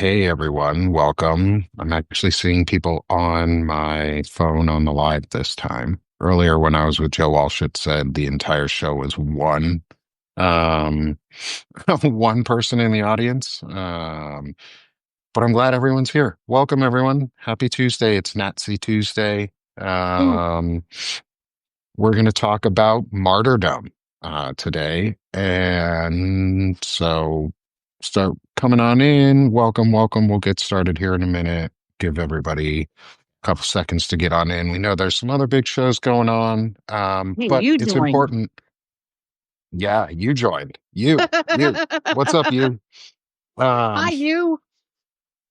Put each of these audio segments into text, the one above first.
Hey everyone, welcome. I'm actually seeing people on my phone on the live this time. Earlier when I was with Joe Walsh, it said the entire show was one um one person in the audience. But I'm glad everyone's here. Welcome everyone. Happy Tuesday. It's Nat-C Tuesday. Ooh, Um we're going to talk about martyrdom today. And so start coming on in. Welcome, welcome. We'll get started here in a minute. Give everybody a couple seconds to get on in. We know there's some other big shows going on, hey, but you it's joined. important. Yeah, you joined. You. What's up, you? Hi, Um, you.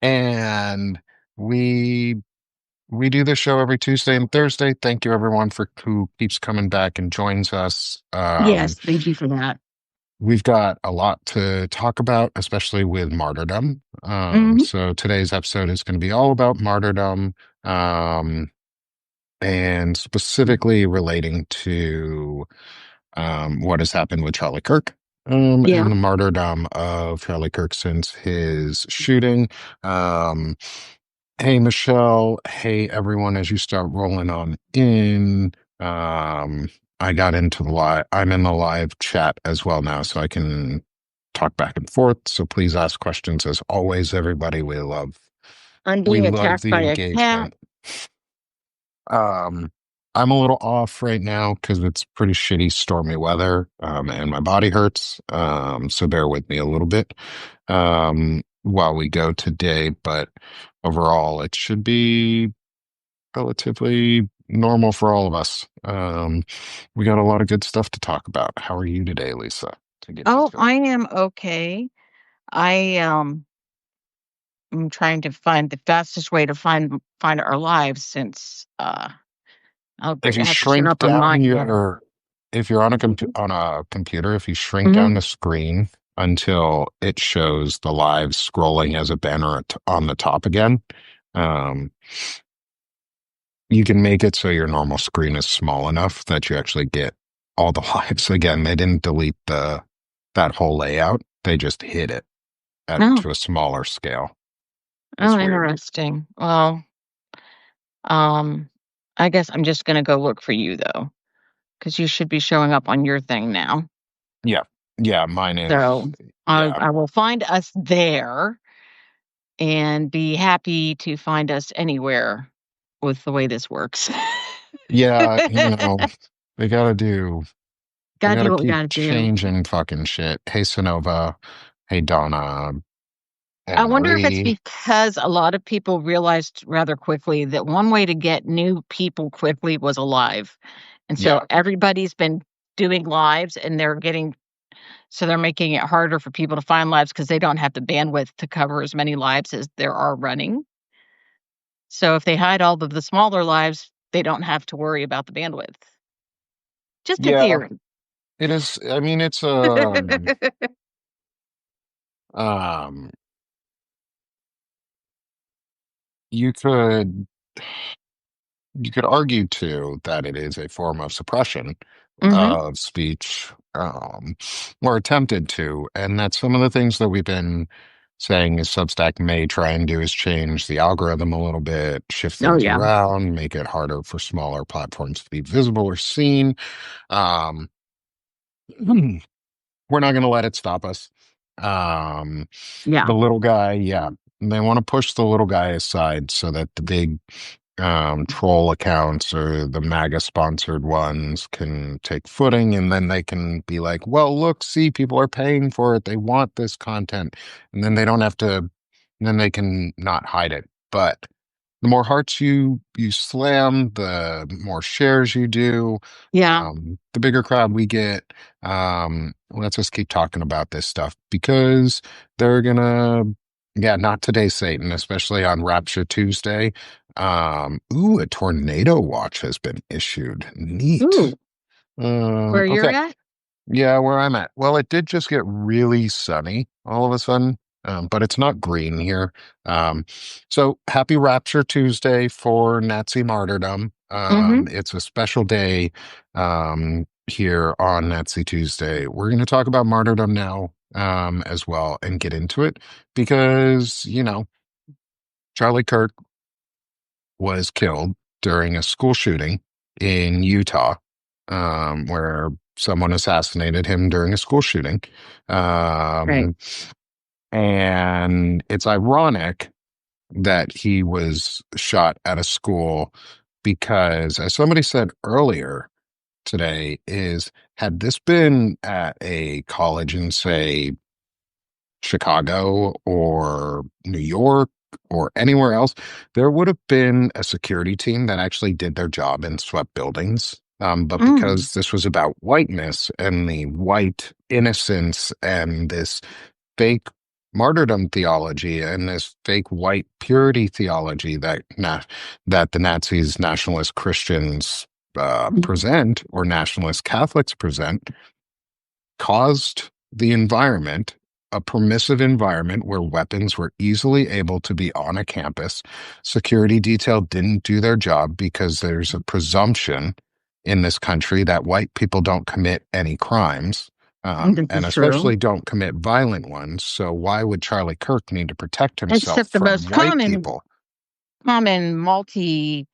and we we do this show every Tuesday and Thursday. Thank you everyone for who keeps coming back and joins us. Yes, thank you for that. We've got a lot to talk about, especially with martyrdom. Hmm. So today's episode is going to be all about martyrdom, um, and specifically relating to what has happened with Charlie Kirk, Yeah. and the martyrdom of Charlie Kirk since his shooting. Um, Hey, Michelle. Hey, everyone, as you start rolling on in, I got into the live, I'm in the live chat as well now, so I can talk back and forth. So please ask questions as always, everybody. I'm We being love attacked the by a cat. engagement. Um, I'm a little off right now because it's pretty shitty, stormy weather, and my body hurts. So bear with me a little bit, while we go today, but overall, it should be relatively normal for all of us. We got a lot of good stuff to talk about. How are you today, Lisa? To get Oh, into it. I am okay. I am trying to find the fastest way to find our lives since I'll If you have to turn shrink up on down mine again. your, if you're on a Mhm. on a computer, if you shrink down Mhm. the screen until it shows the live scrolling as a banner on the top again, um, you can make it so your normal screen is small enough that you actually get all the lives again. They didn't delete the that whole layout. They just hid it at Oh, to a smaller scale. oh, It's weird. interesting. Well, um, I guess I'm just gonna go look for you though, because you should be showing up on your thing now. Yeah. Yeah, mine is. So Yeah. I will find us there and be happy to find us anywhere with the way this works. Yeah, they they Gotta do gotta what we keep gotta do. changing fucking shit. Hey, Sonova. Hey, Donna. I And wonder if it's Marie. because a lot of people realized rather quickly that one way to get new people quickly was a live. And so Yeah. everybody's been doing lives and they're making it harder for people to find lives because they don't have the bandwidth to cover as many lives as there are running. So if they hide all of the smaller lives, they don't have to worry about the bandwidth. Just a Yeah. theory. It is. I mean, it's um you could you could argue too that it is a form of suppression Mhm. of speech, or attempted to, and that some of the things that we've been saying is Substack may try and do is change the algorithm a little bit, shift Oh, things yeah. around, make it harder for smaller platforms to be visible or seen. Um, we're not going to let it stop us. Um, Yeah. the little guy, yeah, they want to push the little guy aside so that the big troll accounts or the MAGA sponsored ones can take footing, and then they can be like, well, look, see, people are paying for it. They want this content. And then they don't have to, then they can not hide it. But the more hearts you slam, the more shares you do, Yeah. the bigger crowd we get. Let's just keep talking about this stuff because they're gonna, yeah, not today, Satan, especially on Rapture Tuesday. Ooh, a tornado watch has been issued. Ooh, Neat. where you're Okay. at? Yeah, where I'm at. Well, it did just get really sunny all of a sudden, but it's not green here. Um, so happy Rapture Tuesday for Nazi martyrdom. Mhm. It's a special day here on Nazi Tuesday. We're going to talk about martyrdom now. as well and get into it because, Charlie Kirk was killed during a school shooting in Utah, where someone assassinated him during a school shooting. Right. Um, and it's ironic that he was shot at a school because, as somebody said earlier today, is had this been at a college in, say, Chicago or New York or anywhere else, there would have been a security team that actually did their job and swept buildings. But Mm. because this was about whiteness and the white innocence and this fake martyrdom theology and this fake white purity theology that the Nazis, nationalist Christians present or nationalist Catholics present, caused the environment, a permissive environment where weapons were easily able to be on a campus. Security detail didn't do their job because there's a presumption in this country that white people don't commit any crimes, This and is true. especially don't commit violent ones. So why would Charlie Kirk need to protect himself Except the from most white common people? multi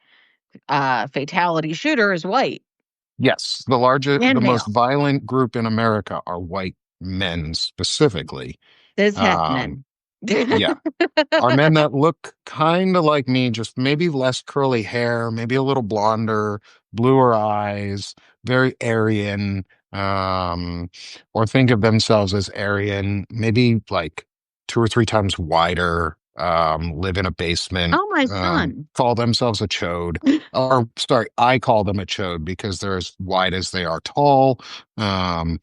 fatality shooter is white Yes, and the most male. violent group in America are white men specifically. This has Um, men. yeah, are men that look kind of like me, just maybe less curly hair, maybe a little blonder, bluer eyes, very Aryan, or think of themselves as Aryan, maybe like two or three times wider, live in a basement, Oh, my son. call themselves a chode. Or, sorry, I call them a chode because they're as wide as they are tall. Um,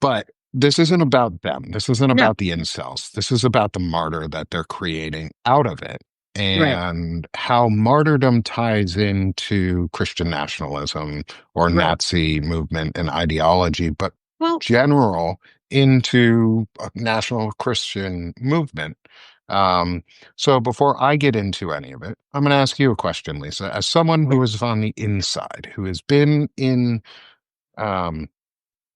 but this isn't about them. This isn't No. about the incels. This is about the martyr that they're creating out of it Right. and how martyrdom ties into Christian nationalism or Right. Nazi movement and ideology, but Well, general into a national Christian movement. Um, so before I get into any of it, I'm going to ask you a question, Lisa. As someone who yes. is on the inside, who has been in um,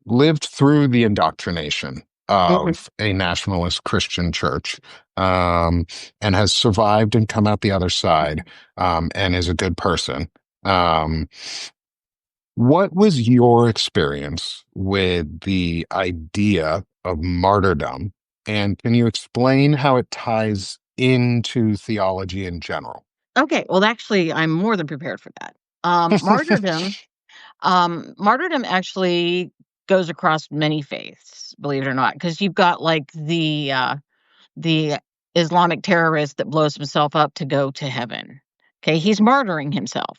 lived through the indoctrination Mhm. of a nationalist Christian church, um, and has survived and come out the other side, and is a good person. Um, what was your experience with the idea of martyrdom? And can you explain how it ties into theology in general? Okay. Well, actually, I'm more than prepared for that. Martyrdom. Martyrdom actually goes across many faiths, believe it or not, because you've got like the Islamic terrorist that blows himself up to go to heaven. Okay, he's martyring himself.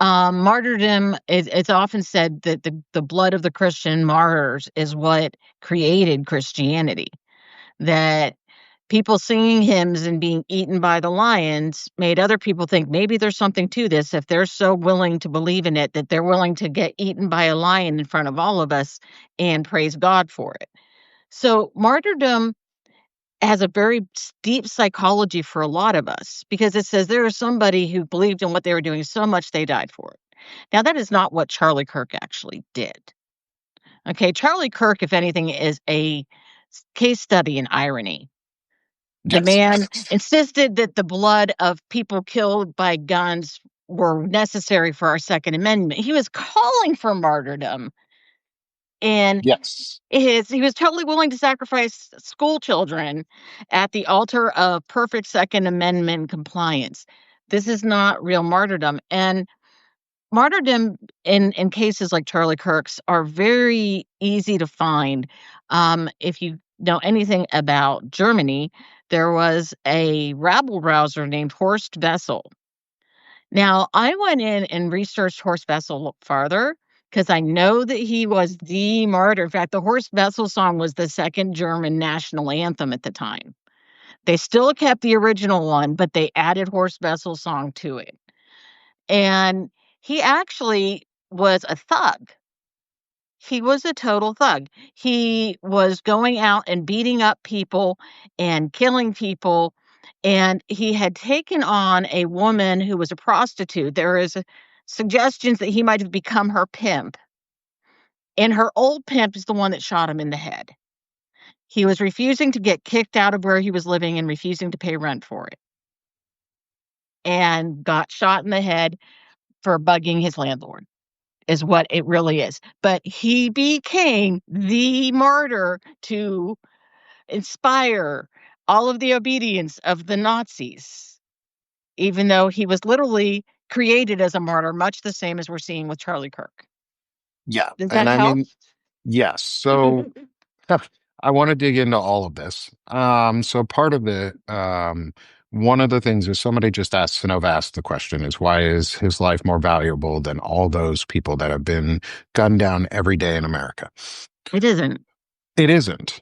Martyrdom is it's often said that the blood of the Christian martyrs is what created Christianity. That people singing hymns and being eaten by the lions made other people think maybe there's something to this if they're so willing to believe in it that they're willing to get eaten by a lion in front of all of us and praise God for it. So martyrdom has a very deep psychology for a lot of us because it says there was somebody who believed in what they were doing so much they died for it. Now, that is not what Charlie Kirk actually did. Okay, Charlie Kirk, if anything, is a case study in irony. The Yes. man insisted that the blood of people killed by guns were necessary for our Second Amendment. He was calling for martyrdom, and Yes. he was totally willing to sacrifice school children at the altar of perfect Second Amendment compliance. This is not real martyrdom, and martyrdom in cases like Charlie Kirk's are very easy to find. If you know anything about Germany, there was a rabble rouser named Horst Wessel. Now, I went in and researched Horst Wessel a little farther because I know that he was the martyr. In fact, the Horst Wessel song was the second German national anthem at the time. They still kept the original one, but they added Horst Wessel's song to it. And he actually was a thug. He was a total thug. He was going out and beating up people and killing people, and he had taken on a woman who was a prostitute. There is suggestions that he might have become her pimp, And her old pimp is the one that shot him in the head. He was refusing to get kicked out of where he was living and refusing to pay rent for it, and got shot in the head for bugging his landlord, is what it really is. But he became the martyr to inspire all of the obedience of the Nazis, even though he was literally created as a martyr, much the same as we're seeing with Charlie Kirk. Yeah. Does And that I help? mean, yes. So I want to dig into all of this. So part of it, one of the things is somebody just asked, and I've asked the question is, why is his life more valuable than all those people that have been gunned down every day in America? It isn't. It isn't.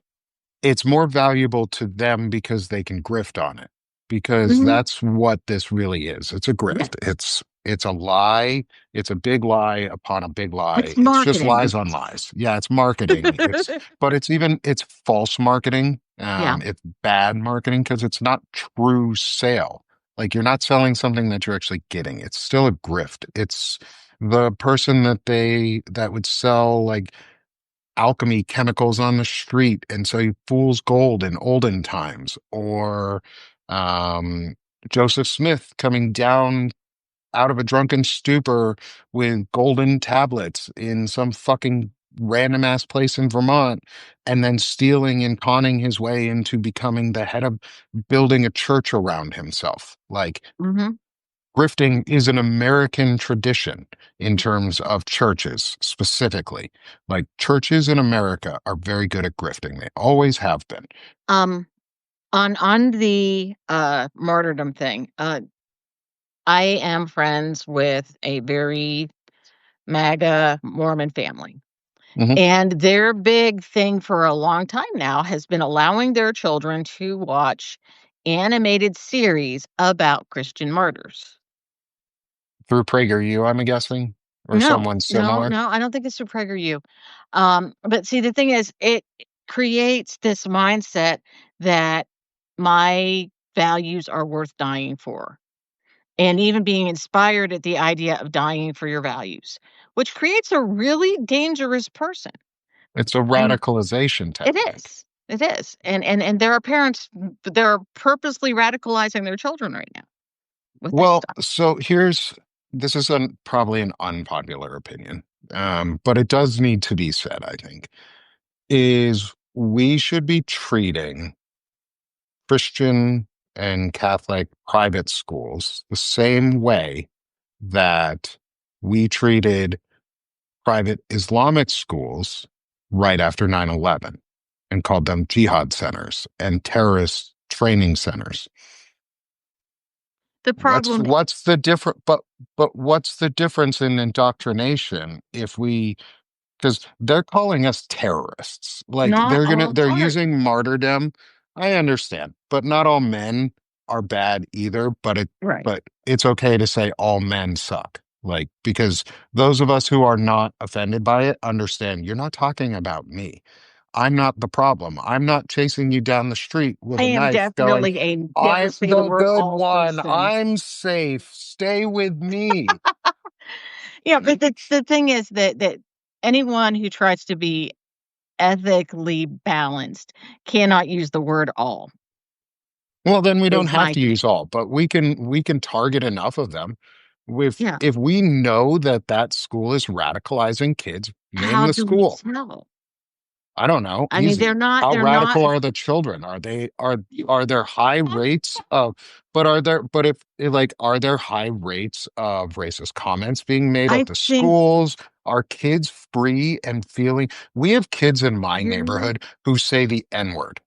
It's more valuable to them because they can grift on it, because Mhm. that's what this really is. It's a Yeah. grift. It's a lie. It's a big lie upon a big lie. It's It's just marketing. lies on lies. Yeah, it's marketing. It's false marketing. Yeah. It's bad marketing because it's not true sale. Like, you're not selling something that you're actually getting. It's still a grift. It's the person that would sell like alchemy chemicals on the street, and so he fools gold in olden times, or um, Joseph Smith coming down out of a drunken stupor with golden tablets in some fucking random ass place in Vermont, and then stealing and conning his way into becoming the head of building a church around himself. Like, Mhm. grifting is an American tradition in terms of churches specifically. Like, churches in America are very good at grifting. They always have been. Um, on the, martyrdom thing, I am friends with a very MAGA Mormon family, Mhm. and their big thing for a long time now has been allowing their children to watch animated series about Christian martyrs. Through PragerU, I'm guessing, or No, someone no, similar. no, I don't think it's through PragerU. But see, the thing is, it creates this mindset that my values are worth dying for, and even being inspired at the idea of dying for your values, which creates a really dangerous person. It's a And radicalization it technique. is. It is. And there are parents that are purposely radicalizing their children right now with this Well, stuff. so this is probably an unpopular opinion, but it does need to be said, I think, is we should be treating Christian and Catholic private schools the same way that we treated private Islamic schools right after 9/11 and called them jihad centers and terrorist training centers. The problem What's the different but what's the difference in indoctrination if we, because they're calling us terrorists. Like, not all they're are using martyrdom. I understand, but not all men are bad either. right. But it's okay to say all men suck. Like, because those of us who are not offended by it understand you're not talking about me. I'm not the problem. I'm not chasing you down the street I with a am knife going, definitely a never I'm say the the word good all one. person. I'm safe. Stay with me. Yeah, but the thing is that anyone who tries to be ethically balanced cannot use the word all, Well, then we don't is have my to use thing. all, but we can target enough of them. With Yeah. If we know that that school is radicalizing kids, name How the do we school. tell? I don't know. I mean, Easy. How they're not radical are the children? Are there high rates of but are there but if like are there high rates of racist comments being made I at the think schools? Are kids free and feeling? We have kids in my you're neighborhood who say the N-word.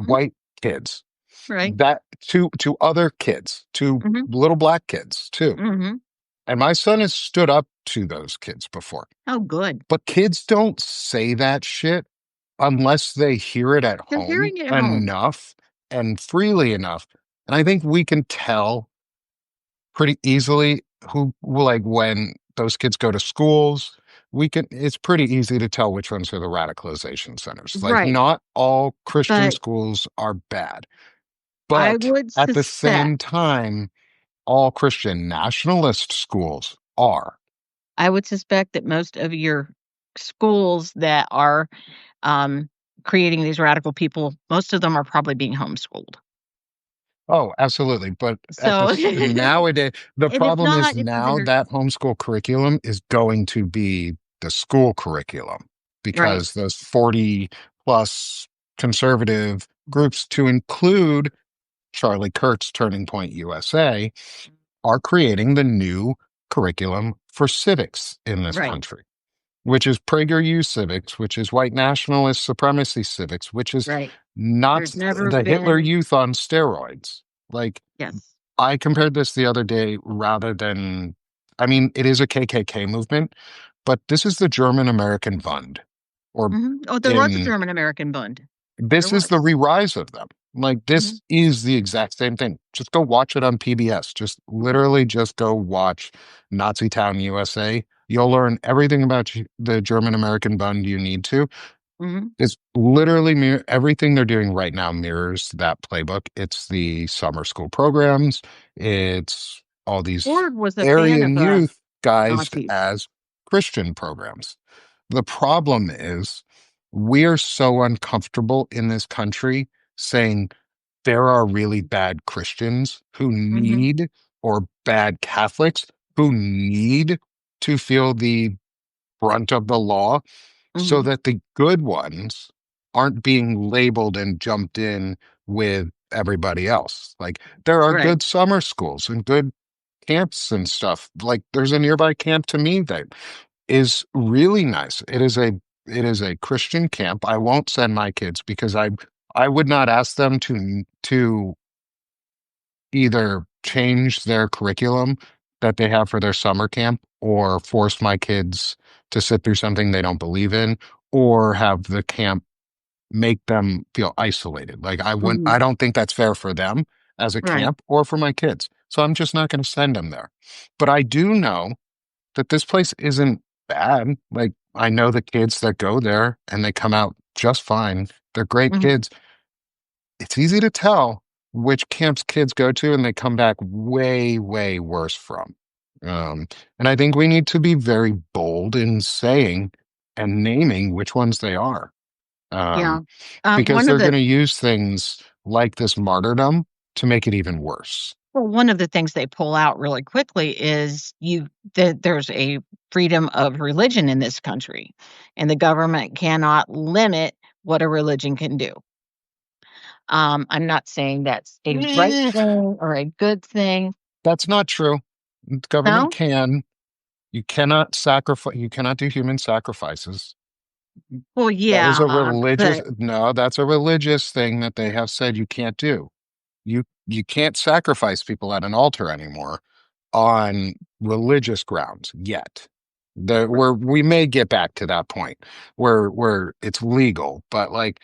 mhm, White kids. right. That to other kids, to Mhm, little black kids too. mhm. And my son has stood up to those kids before. Oh, good. But kids don't say that shit unless they hear it at They're home hearing it at home. enough and freely enough. And I think we can tell pretty easily like, when those kids go to schools, it's pretty easy to tell which ones are the radicalization centers. Like, Right. not all Christian But schools are bad. I But would at the suspect same time, all Christian nationalist schools are. I would suspect that most of your schools that are, um, creating these radical people, most of them are probably being homeschooled. Oh, absolutely. But at So this nowadays, the and if problem is not, it's now either that homeschool curriculum is going to be the school curriculum right, because those 40 plus conservative groups, to include Charlie Kirk's Turning Point USA, are creating the new curriculum for civics in this right, country, which is PragerU civics, which is white nationalist supremacy civics, which is right. not There's never the Hitler been Youth on steroids. Like, yes. I compared this the other day rather than, I mean, it is a KKK movement, but this is the German American Bund, or Mhm. Oh, there was a in German American Bund. There this is the was. re-rise of them. Like, Mhm, this is the exact same thing. Just go watch it on PBS. Just literally just go watch Nazi Town USA. You'll learn everything about the German American Bund you need to. mhm. It's literally everything they're doing right now mirrors that playbook. It's the summer school programs. It's all these Ford was a fan of, Aryan youth guised Nazis. as Christian programs. The problem is we're so uncomfortable in this country saying there are really bad Christians who Mhm, need, or bad Catholics who need to feel the brunt of the law so mhm. that the good ones aren't being labeled and jumped in with everybody else. Like, there are Right. good summer schools and good camps and stuff. Like, there's a nearby camp to me that is really nice. It is a Christian camp. I won't send my kids because I would not ask them to either change their curriculum that they have for their summer camp or force my kids to sit through something they don't believe in or have the camp make them feel isolated. Like, Mhm. I don't think that's fair for them as a Right. camp or for my kids. So I'm just not going to send them there. But I do know that this place isn't bad. Like, I know the kids that go there and they come out just fine. They're great Mhm. kids. It's easy to tell which camps kids go to and they come back way, way worse from. Um, and I think we need to be very bold in saying and naming which ones they are. Yeah. Um, because One of they're going the to use things like this martyrdom to make it even worse. well, one of the things they pull out really quickly is that there's a freedom of religion in this country, and the government cannot limit what a religion can do. I'm not saying that's a right Eh, thing or a good thing. that's not true. The government No? can. You cannot sacrifice. You cannot do human sacrifices. Well, That is a yeah, religious, but no, that's a religious thing that they have said you can't do. You can't sacrifice people at an altar anymore on religious grounds yet. Where we may get back to that point where it's legal, but like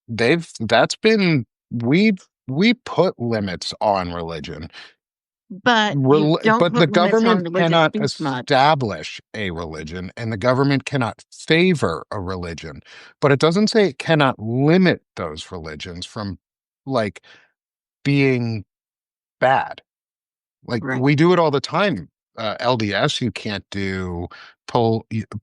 that's been we put limits on religion. you don't But the put limits on government religious cannot speech much. establish a religion and the government cannot favor a religion. But it doesn't say it cannot limit those religions from like being bad. Like, Right. we do it all the time. LDS, you can't do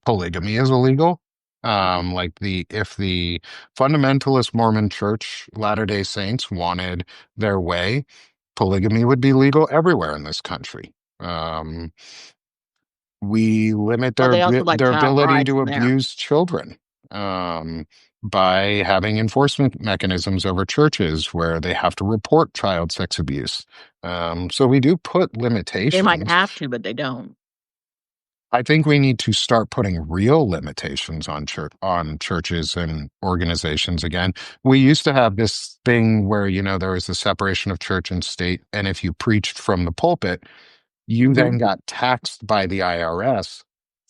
polygamy is illegal. Like, the if the fundamentalist Mormon Church, Latter-day Saints, wanted their way, polygamy would be legal everywhere in this country. Um, we limit Well, they also like their child ability brides to in there. abuse children by having enforcement mechanisms over churches where they have to report child sex abuse. So we do put They might limitations. have to, but they don't. I think we need to start putting real limitations on churches and organizations again. We used to have this thing where, there was the separation of church and state, and if you preached from the pulpit, you then Mhm. got taxed by the IRS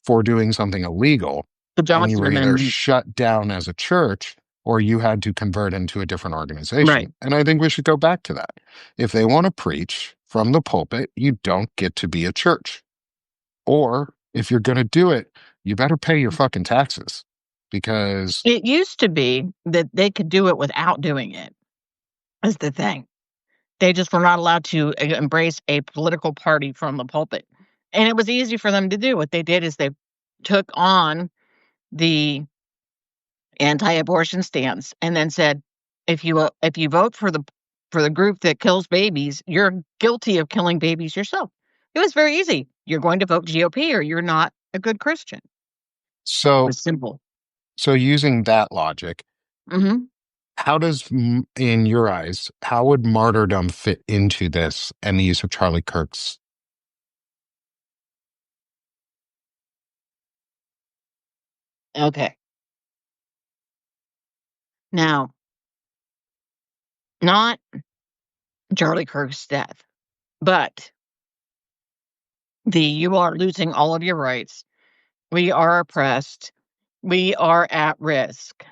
for doing something illegal, The and you Johnson were either Amendment. shut down as a church or you had to convert into a different Right. organization. And I think we should go back to that. If they want to preach from the pulpit, you don't get to be a church. Or if you're going to do it, you better pay your fucking taxes because It used to be that they could do it without doing it, is the thing. They just were not allowed to embrace a political party from the pulpit, and it was easy for them to do. What they did is they took on the anti-abortion stance and then said, if you vote for the group that kills babies, you're guilty of killing babies yourself. It was very easy. You're going to vote GOP or you're not a good Christian. It So, was simple. so using that logic, Mhm. how does, in your eyes, how would martyrdom fit into this and the use of Charlie Kirk's? Okay. Now, not Charlie Kirk's death, but you are losing all of your rights. We are oppressed. We are at risk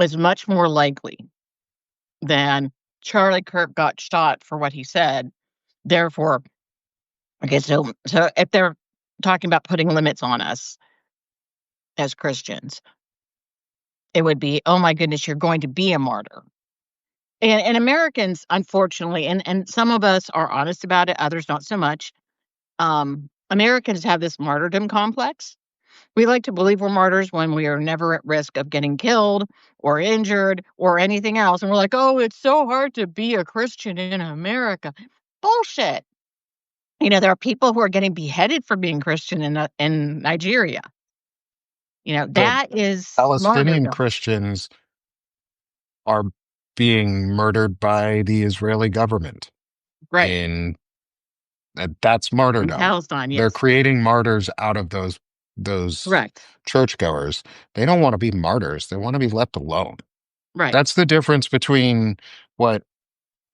is much more likely than Charlie Kirk got shot for what he said. Therefore, okay, so if they're talking about putting limits on us as Christians, it would be, oh my goodness, you're going to be a martyr. And Americans, unfortunately, and some of us are honest about it, others not so much. Americans have this martyrdom complex. We like to believe we're martyrs when we are never at risk of getting killed or injured or anything else. And we're like, oh, it's so hard to be a Christian in America. Bullshit. There are people who are getting beheaded for being Christian in Nigeria. So That is Palestinian martyrdom. Christians are being murdered by the Israeli government. Right. In That's In martyrdom. Palestine, They're yes. creating martyrs out of those Correct. churchgoers. They don't want to be martyrs. They want to be left alone. Right. That's the difference between what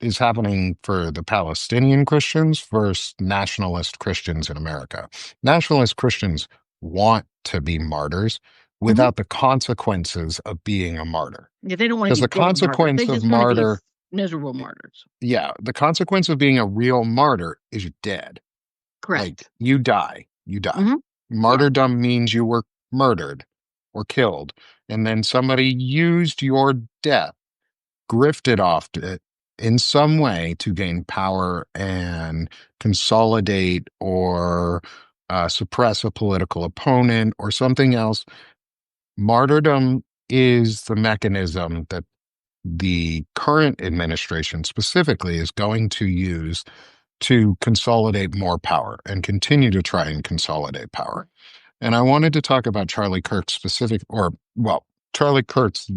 is happening for the Palestinian Christians versus nationalist Christians in America. Nationalist Christians want to be martyrs Mhm. without the consequences of being a martyr. Yeah, they don't wanna Because be the dead martyrs. They consequence of just wanna be martyr, miserable martyrs. yeah, the consequence of being a real martyr is you're dead. Like, Correct. you die. You die. Mhm. Yeah. Martyrdom means you were murdered or killed, and then somebody used your death, grifted off it in some way to gain power and consolidate or suppress a political opponent or something else. Martyrdom is the mechanism that the current administration specifically is going to use to consolidate more power and continue to try and consolidate power. And I wanted to talk about Charlie Kirk's Charlie Kirk's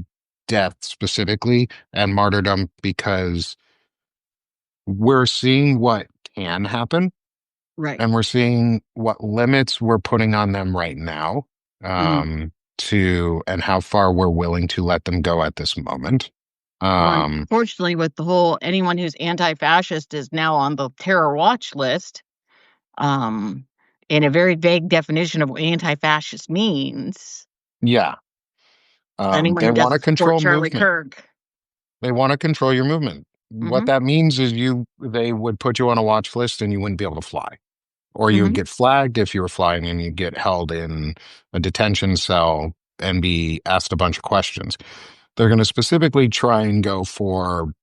death specifically and martyrdom because we're seeing what can happen Right. and we're seeing what limits we're putting on them right now, Mhm. and how far we're willing to let them go at this moment. Well, Um, unfortunately, with the whole anyone who's anti-fascist is now on the terror watch list, um, in a very vague definition of what anti-fascist means. yeah, Anyone they who want to doesn't support control Charlie movement. Kirk. They want to control your movement. What Mhm. that means is they would put you on a watch list and you wouldn't be able to fly. Or you would Mhm. get flagged if you were flying and you'd get held in a detention cell and be asked a bunch of questions. They're going to specifically try and go for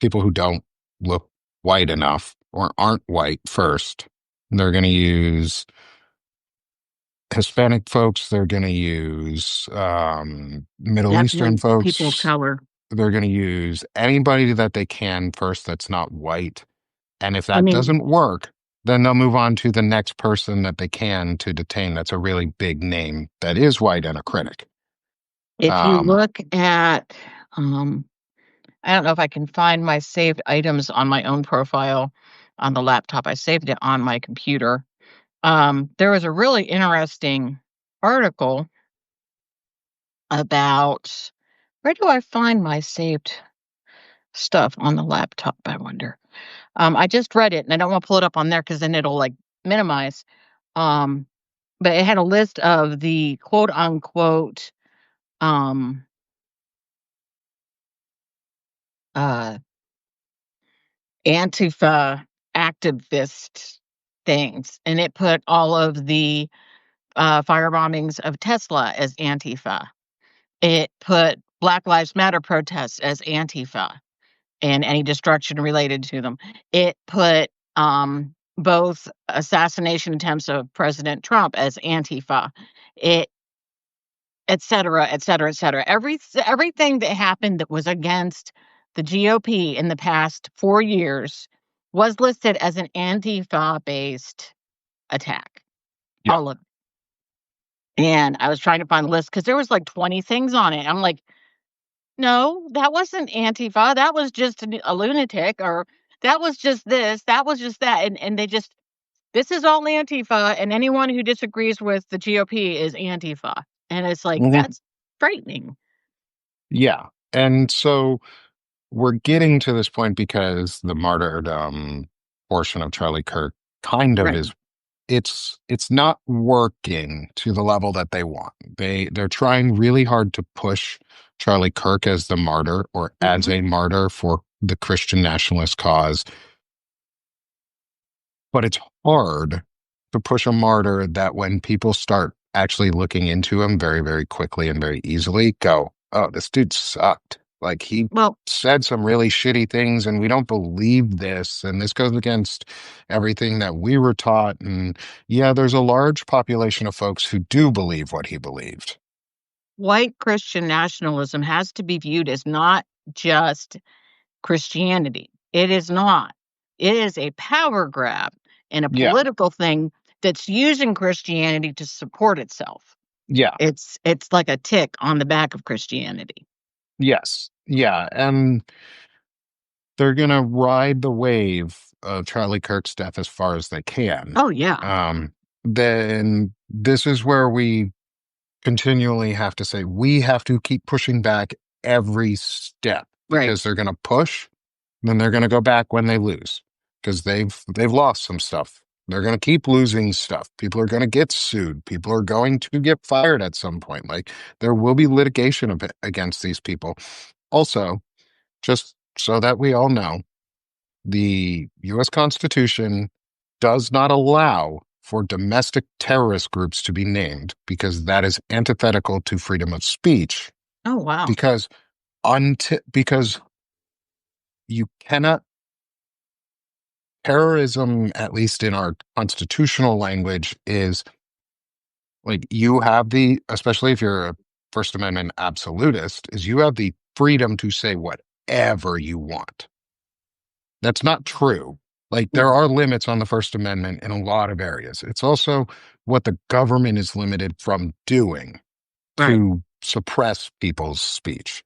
people who don't look white enough or aren't white first. They're going to use Hispanic folks. They're going to use Middle Eastern Definitely people of folks. color. They're going to use anybody that they can first that's not white. And if I that mean, doesn't work, then they'll move on to the next person that they can to detain that's a really big name that is white and a critic. if you Um, look at, um I don't know if I can find my saved items on my own profile on the laptop. I saved it on my computer. There was a really interesting article about where do I find my saved stuff on the laptop, I wonder. I just read it and I don't want to pull it up on there because then it'll like minimize. Um, but it had a list of the quote unquote um uh Antifa activist things, and it put all of the, fire bombings of Tesla as Antifa. It put Black Lives Matter protests as Antifa and any destruction related to them. It put, both assassination attempts of President Trump as Antifa. It et cetera, et cetera, et cetera. Everything that happened that was against the GOP in the past 4 years was listed as an Antifa-based attack, Yeah. all of it. And I was trying to find the list because there was, like, 20 things on it. I'm like, "No, that wasn't Antifa, that was just a lunatic," or, "That was just this, that was just that," and they just, "This is all Antifa, and anyone who disagrees with the GOP is Antifa." And it's like, Mhm. that's frightening. Yeah. And so we're getting to this point because the martyrdom portion of Charlie Kirk kind of Right. is it's not working to the level that they want. They're trying really hard to push Charlie Kirk as the martyr or as Mhm. a martyr for the Christian nationalist cause, but it's hard to push a martyr that when people start actually looking into him very, very quickly and very easily, go, oh, this dude sucked. Like he Well, said some really shitty things and we don't believe this. And this goes against everything that we were taught. And yeah, there's a large population of folks who do believe what he believed. white Christian nationalism has to be viewed as not just Christianity. It is not. It is a power grab and a Yeah. political thing that's using Christianity to support itself. Yeah. It's like a tick on the back of Christianity. Yes. Yeah. And they're going to ride the wave of Charlie Kirk's death as far as they can. Oh, yeah. Um, then this is where we continually have to say we have to keep pushing back every step Right. because they're going to push, then they're going to go back when they lose because they've lost some stuff. They're going to keep losing stuff. People are going to get sued. People are going to get fired at some point. Like there will be litigation against these people. Also, just so that we all know, the US Constitution does not allow for domestic terrorist groups to be named because that is antithetical to freedom of speech Oh, wow. because because you cannot terrorism, at least in our constitutional language, is like you have the, especially if you're a First Amendment absolutist, is you have the freedom to say whatever you want. That's not true. Like there No. are limits on the First Amendment in a lot of areas. It's also what the government is limited from doing Right. to suppress people's speech.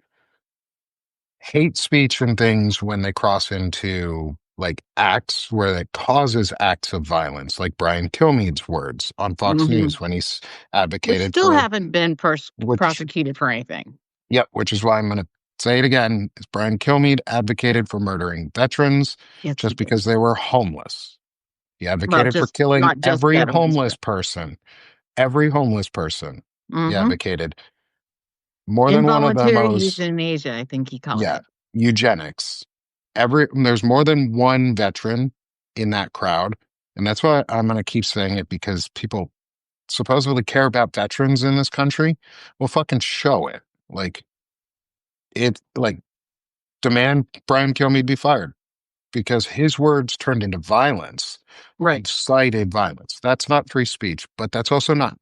Hate speech and things when they cross into like acts where it causes acts of violence, like Brian Kilmeade's words on Fox Mhm. News when he's Which advocated still for haven't been which, prosecuted for anything. yep, which is why I'm going to say it again. Is Brian Kilmeade advocated for murdering veterans Yes, he just did. because they were homeless. He Well, advocated for just killing not just veterans, but every homeless person. He mhm. advocated more than one of the Involuntary most, euthanasia, I think he called yeah, it. eugenics. There's more than one veteran in that crowd. And that's why I'm going to keep saying it because people supposedly care about veterans in this country. Well, fucking show it. Like, like, demand Brian Kilmeade be fired because his words turned into violence, Right. incited violence. That's not free speech, but that's also not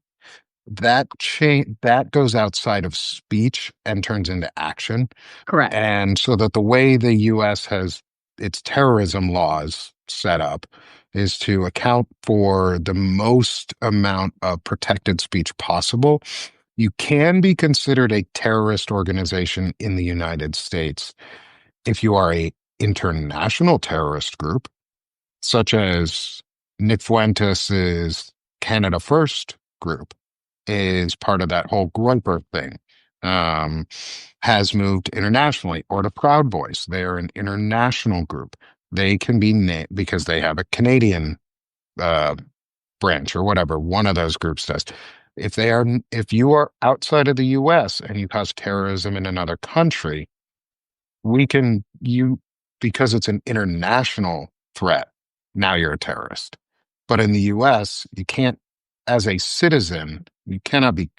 that goes outside of speech and turns into action. Correct. And so that the way the US has its terrorism laws set up is to account for the most amount of protected speech possible. You can be considered a terrorist organization in the United States if you are a international terrorist group, such as Nick Fuentes's Canada First group is part of that whole Groyper thing. Um, has moved internationally, or the Proud Boys. They are an international group. They can be named because they have a Canadian uh, branch or whatever. One of those groups does. If you are outside of the U.S. and you cause terrorism in another country, we can you because it's an international threat. Now you're a terrorist. But in the US, you can't, as a citizen, you cannot be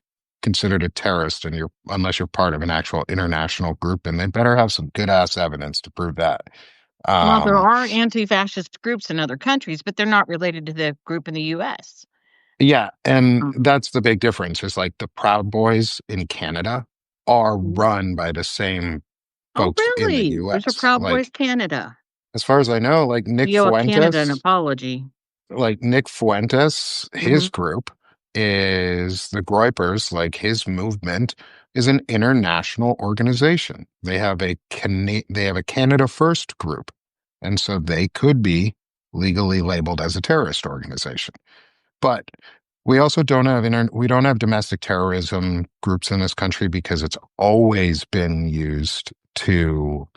considered a terrorist and you're unless you're part of an actual international group, and they better have some good ass evidence to prove that. Well, there Um, are anti-fascist groups in other countries, but they're not related to the group in the US. Yeah, and Um, that's the big difference is like the Proud Boys in Canada are run by the same oh, folks in the really? There's a US. Proud Boys Like, Canada. as far as I know, You owe Canada an apology. Like Nick Fuentes, his Mhm. group is the Groypers, like his movement is an international organization. They have a Canada First group. And so they could be legally labeled as a terrorist organization. But we don't have domestic terrorism groups in this country because it's always been used to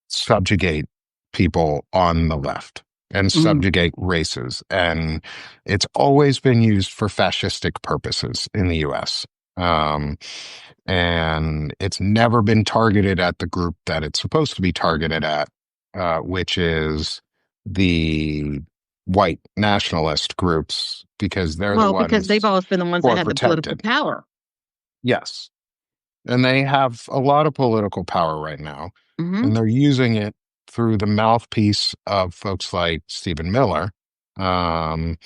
subjugate people on the left and Mm. subjugate races. And it's always been used for fascistic purposes in the US. Um, and it's never been targeted at the group that it's supposed to be targeted at, which is the white nationalist groups, because they're the Well, because they've ones always been the ones who that are had the political protected. power. Yes. And they have a lot of political power right now, Mhm. and they're using it through the mouthpiece of folks like Stephen Miller um,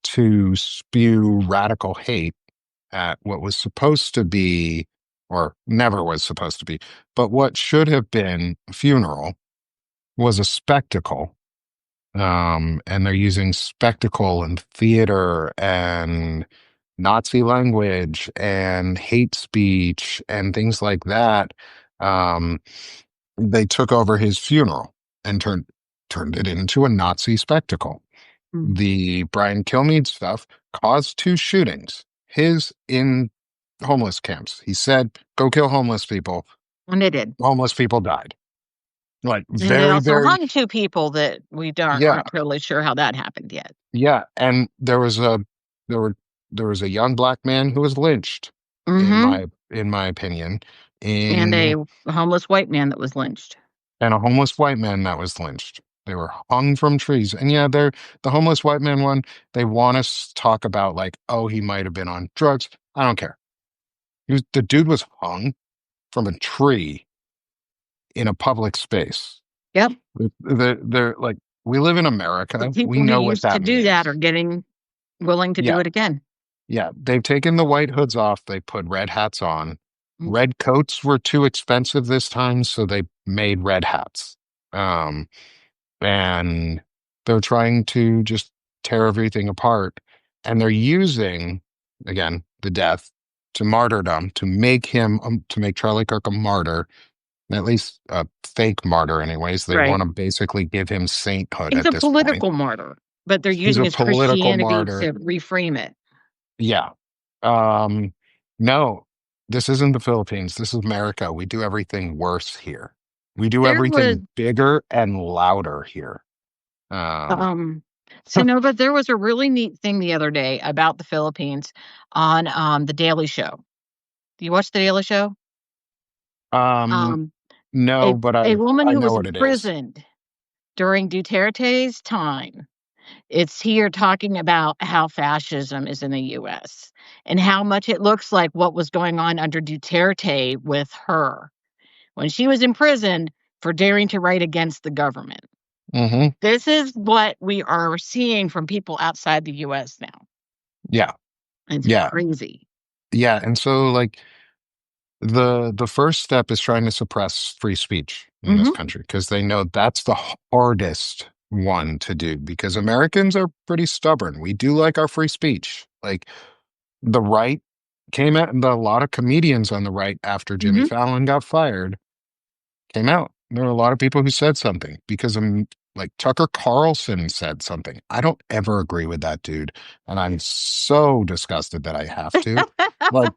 to spew radical hate at what was supposed to be, or never was supposed to be, but what should have been a funeral was a spectacle. And they're using spectacle and theater and Nazi language and hate speech and things like that. Um, they took over his funeral and turned it into a Nazi spectacle. Mm. The Brian Kilmeade stuff caused two shootings. His in homeless camps. He said, "Go kill homeless people." And they did. Homeless people died. Like And they very, also very, hung 2 people that we don't yeah, aren't totally sure how that happened yet. yeah. And there were there was a young black man who was lynched, Mhm. in my opinion, And a in homeless white man that was lynched. and a homeless white man that was lynched. They were hung from trees. And yeah, they're the homeless white man one, they want us to talk about like, oh, he might have been on drugs. I don't care. The dude was hung from a tree in a public space. Yep. They're like, we live in The America. We people who know what used to that do that are means. getting willing to do Yeah. it again. Yeah. They've taken the white hoods off. They put red hats on. Mm. Red coats were too expensive this time, so they made red hats. Um, and they're trying to just tear everything apart. And they're using, again, the death to martyrdom to make Charlie Kirk a martyr, at least a fake martyr, anyways. They Right. want to basically give him sainthood He's at a this point. political martyr, but they're He's using a his political Christianity martyr. to reframe it. Yeah. Um, no, this isn't the Philippines. This is America. We do everything worse here. We do There was everything bigger and louder here. Um, Um, so no, but there was a really neat thing the other day about the Philippines on, The Daily Show. Do you watch The Daily Show? um, Um, no, but a woman I who know was what it is. imprisoned during Duterte's time. It's here talking about how fascism is in the US and how much it looks like what was going on under Duterte with her when she was imprisoned for daring to write against the government. Hmm. This is what we are seeing from people outside the US now. Yeah, It's yeah, crazy. yeah. And so like the first step is trying to suppress free speech in this Mhm, country because they know that's the hardest one to do because Americans are pretty stubborn. We do like our free speech. Like the right came out, and a lot of comedians on the right after Jimmy mhm. Fallon got fired came out. There were a lot of people who said something because like Tucker Carlson said something. I don't ever agree with that dude, and I'm so disgusted that I have to. Like,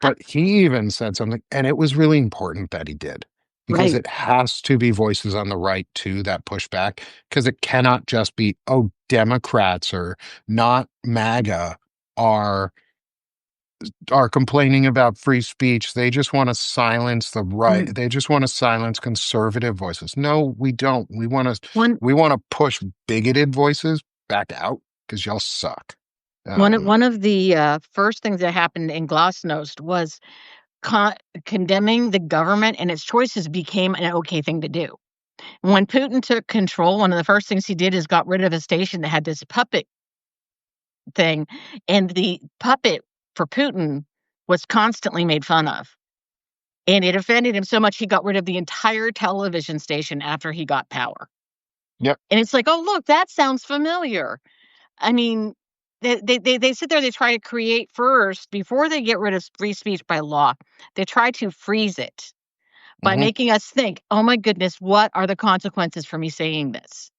but he even said something, and it was really important that he did because Right. it has to be voices on the right too that push back because it cannot just be, oh, Democrats or not MAGA are complaining about free speech. They just want to silence the right. Mm, They just want to silence conservative voices. No, we don't. one We want to push bigoted voices back out because y'all suck. Um, one of the, first things that happened in Glasnost was con condemning the government, and its choices became an okay thing to do. When Putin took control, one of the first things he did is got rid of a station that had this puppet thing, and the puppet for Putin was constantly made fun of. And it offended him so much he got rid of the entire television station after he got power. Yep. And it's like, "Oh, look, that sounds familiar." I mean, they sit there, they try to create first, before they get rid of free speech by law, they try to freeze it by Hmm. making us think, "Oh my goodness, what are the consequences for me saying this?"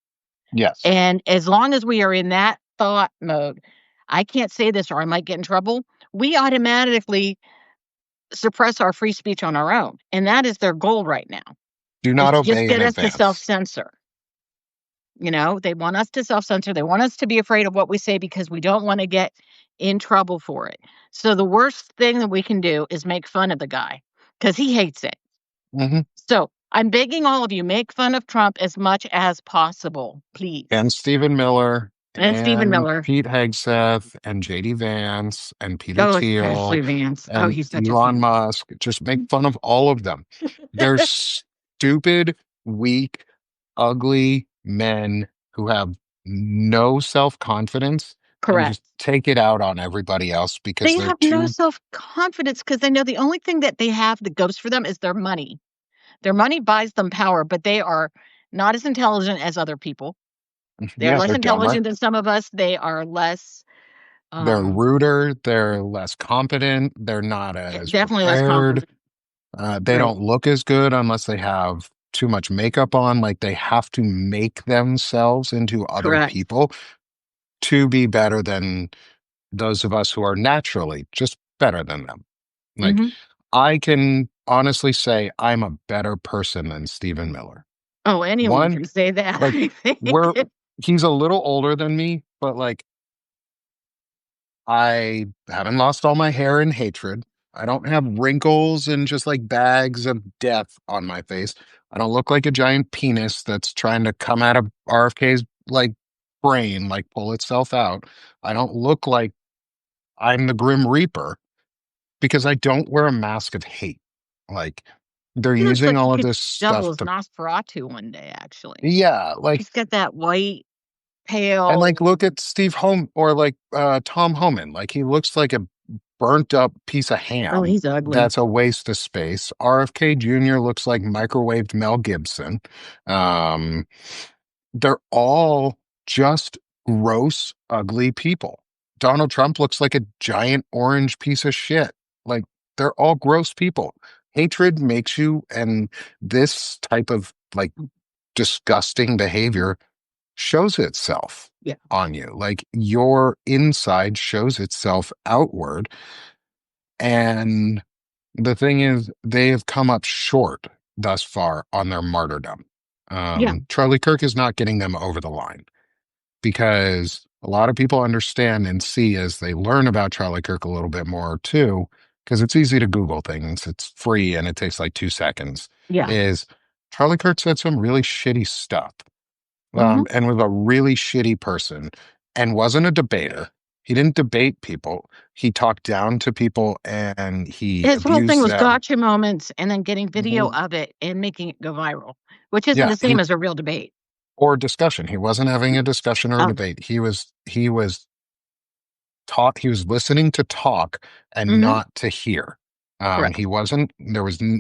Yes. And as long as we are in that thought mode, "I can't say this or I might get in trouble," we automatically suppress our free speech on our own, and that is their goal right now, Do is not to just obey in get us to advance. self-censor. They want us to self-censor, they want us to be afraid of what we say because we don't wanna get in trouble for it. So the worst thing that we can do is make fun of the guy because he hates it. Hmm. So, I'm begging all of you, make fun of Trump as much as possible, please. And Stephen Miller And Stephen and Miller. Pete Hegseth and JD Vance and Peter Oh, Thiel especially Vance. Oh, and he's such a Elon pain. Musk. Just make fun of all of them. They're stupid, weak, ugly men who have no self-confidence and Correct. just take it out on everybody else because They they're have no too. self-confidence because they know the only thing that they have that goes for them is their money. Their money buys them power, but they are not as intelligent as other people. They're Yeah, less they're dumber. intelligent than some of us. They are less, They're um, ruder. They're less competent. They're not as definitely less prepared. competent. They Right. don't look as good unless they have too much makeup on. Like they have to make themselves into other Correct. people to be better than those of us who are naturally just better than them. Like Mhm. I can honestly say I'm a better person than Stephen Miller. Oh, anyone One, can say that, like I think. we're he's a little older than me, but like I haven't lost all my hair in hatred. I don't have wrinkles and just like bags of death on my face. I don't look like a giant penis that's trying to come out of RFK's like brain, like pull itself out. I don't look like I'm the Grim Reaper because I don't wear a mask of hate. Like they're He looks using like he all of could this double stuff as to, Nosferatu one day, actually. yeah, like, He's got that white, and pale. like look at Steve Home or like Tom Homan. Like he looks like a burnt up piece of Oh, ham he's ugly. that's a waste of space. RFK Jr. looks like microwaved Mel Gibson. Um, they're all just gross, ugly people. Donald Trump looks like a giant orange piece of shit. Like they're all gross people. Hatred makes you, and this type of like disgusting behavior shows itself Yeah. on you. Like your inside shows itself outward. And the thing is, they have come up short thus far on their martyrdom. Yeah. Charlie Kirk is not getting them over the line because a lot of people understand and see as they learn about Charlie Kirk a little bit more too, because it's easy to Google things. It's free and it takes like 2 seconds. Yeah. Is Charlie Kirk said some really shitty stuff Mhm. and was a really shitty person and wasn't a debater. He didn't debate people. He talked down to people and he His whole thing abused was them. gotcha moments and then getting video Mhm. of it and making it go viral, which isn't Yeah, the same as a real debate. or discussion. He wasn't having a discussion or a Oh, debate. He was taught. He was listening to talk and mhm. not to hear. He Correct. wasn't.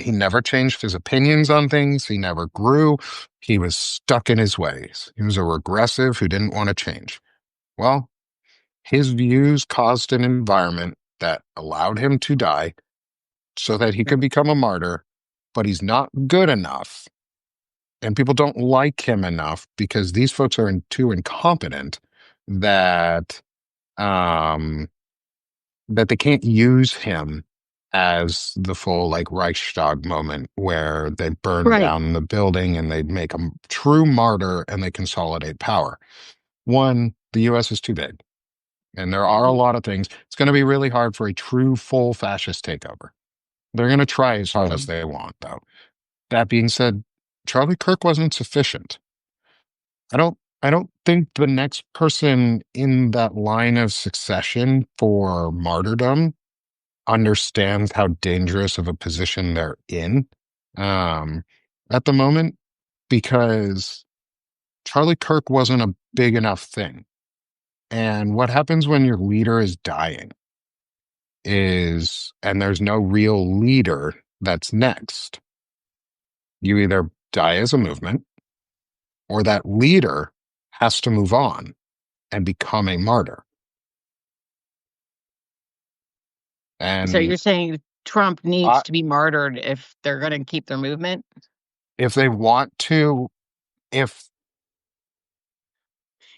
He never changed his opinions on things. He never grew. He was stuck in his ways. He was a regressive who didn't want to change. Well, his views caused an environment that allowed him to die so that he Right. could become a martyr, but he's not good enough. And people don't like him enough because these folks are too incompetent that um, that they can't use him as the full like Reichstag moment where they burn Right. down the building and they make a true martyr and they consolidate power. One, the US is too big. And there are a Mhm. lot of things. It's going to be really hard for a true full fascist takeover. They're going to try as hard as they want, though. That being said, Charlie Kirk wasn't sufficient. I don't think the next person in that line of succession for martyrdom understands how dangerous of a position they're in um, at the moment because Charlie Kirk wasn't a big enough thing. And what happens when your leader is dying and there's no real leader that's next, you either die as a movement or that leader has to move on and become a martyr. So And you're saying Trump needs I, to be martyred if they're going to keep their movement? if they want to, if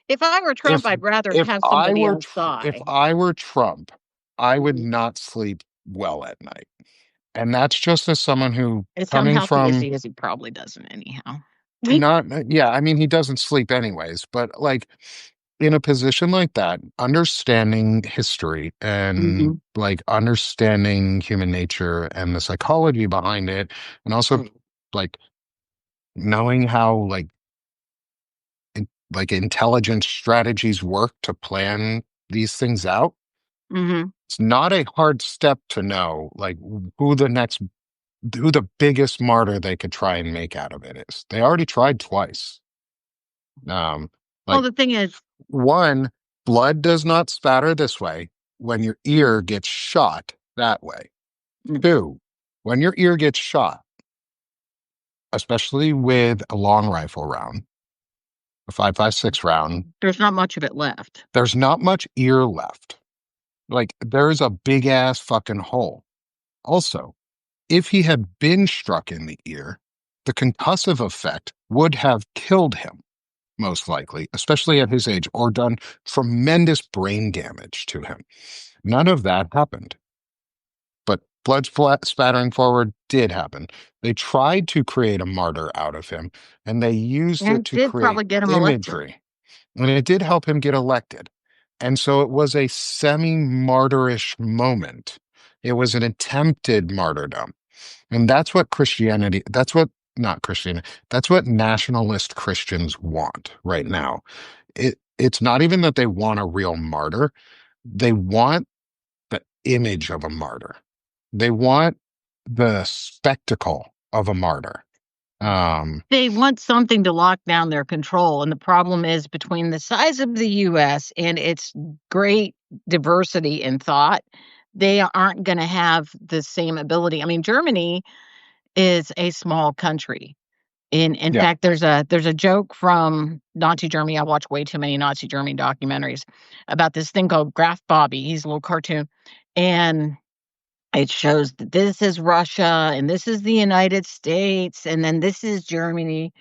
If I were Trump, if I'd rather if have I somebody were else if die. I were Trump, I would Mhm. not sleep well at night. And that's just as someone who As coming unhealthy as from he is, he probably doesn't anyhow. not yeah, I mean he doesn't sleep anyways, but like in a position like that, understanding history and Mhm. like understanding human nature and the psychology behind it, and also like knowing how like intelligent strategies work to plan these things out. Mhm. It's not a hard step to know like who the biggest martyr they could try and make out of it is. They already tried twice. Um, Well, like the thing is, one, blood does not spatter this way when your ear gets shot that way. mm, Two, when your ear gets shot, especially with a long rifle round, a 5.56 round, there's not much of it left. there's not much ear left. Like there's a big ass fucking hole. Also, if he had been struck in the ear, the concussive effect would have killed him, most likely, especially at his age, or done tremendous brain damage to him. None of that happened. But spattering forward did happen. They tried to create a martyr out of him, and they used it And to did create probably get him elected. imagery. And it did help him get elected. And so it was a semi-martyrish moment. It was an attempted martyrdom. And that's what Christianity, that's what, not Christianity, that's what nationalist Christians want right now. It's not even that they want a real martyr, they want the image of a martyr. They want the spectacle of a martyr. Um, They want something to lock down their control, and the problem is between the size of the US and its great diversity in thought, they aren't gonna have the same ability. I mean, Germany is a small country. In yeah. fact, there's a joke from Nazi Germany. I watch way too many Nazi Germany documentaries about this thing called Graf Bobby. He's a little cartoon, and it shows that this is Russia and this is the United States and then this is Germany.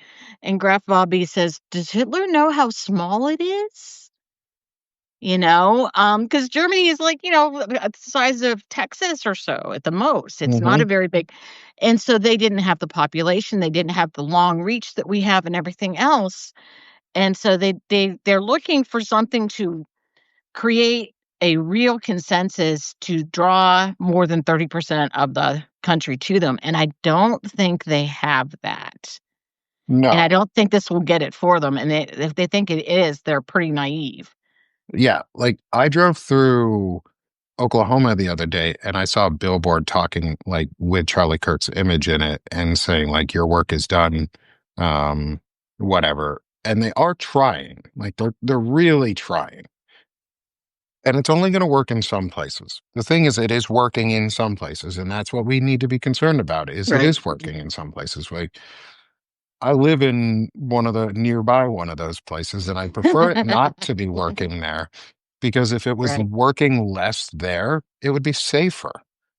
And Graf Bobby says, "Does Hitler know how small it is?" Because Germany is like, the size of Texas or so at the most. It's not Hmm. a very big, and so they didn't have the population, they didn't have the long reach that we have and everything else. And so they're looking for something to create a real consensus to draw more than 30% of the country to them, and I don't think they have that. And I No. don't think this will get it for them, and if they think it is, they're pretty naive. Yeah. Like I drove through Oklahoma the other day and I saw a billboard talking like with Charlie Kirk's image in it and saying like your work is done, um, whatever. And they are trying. Like they're really trying. And it's only going to work in some places. The thing is, it is working in some places, and that's what we need to be concerned about. Is it Right. is working in some places? Like I live in nearby one of those places, and I prefer it not to be working there because if it was Right. working less there, it would be safer.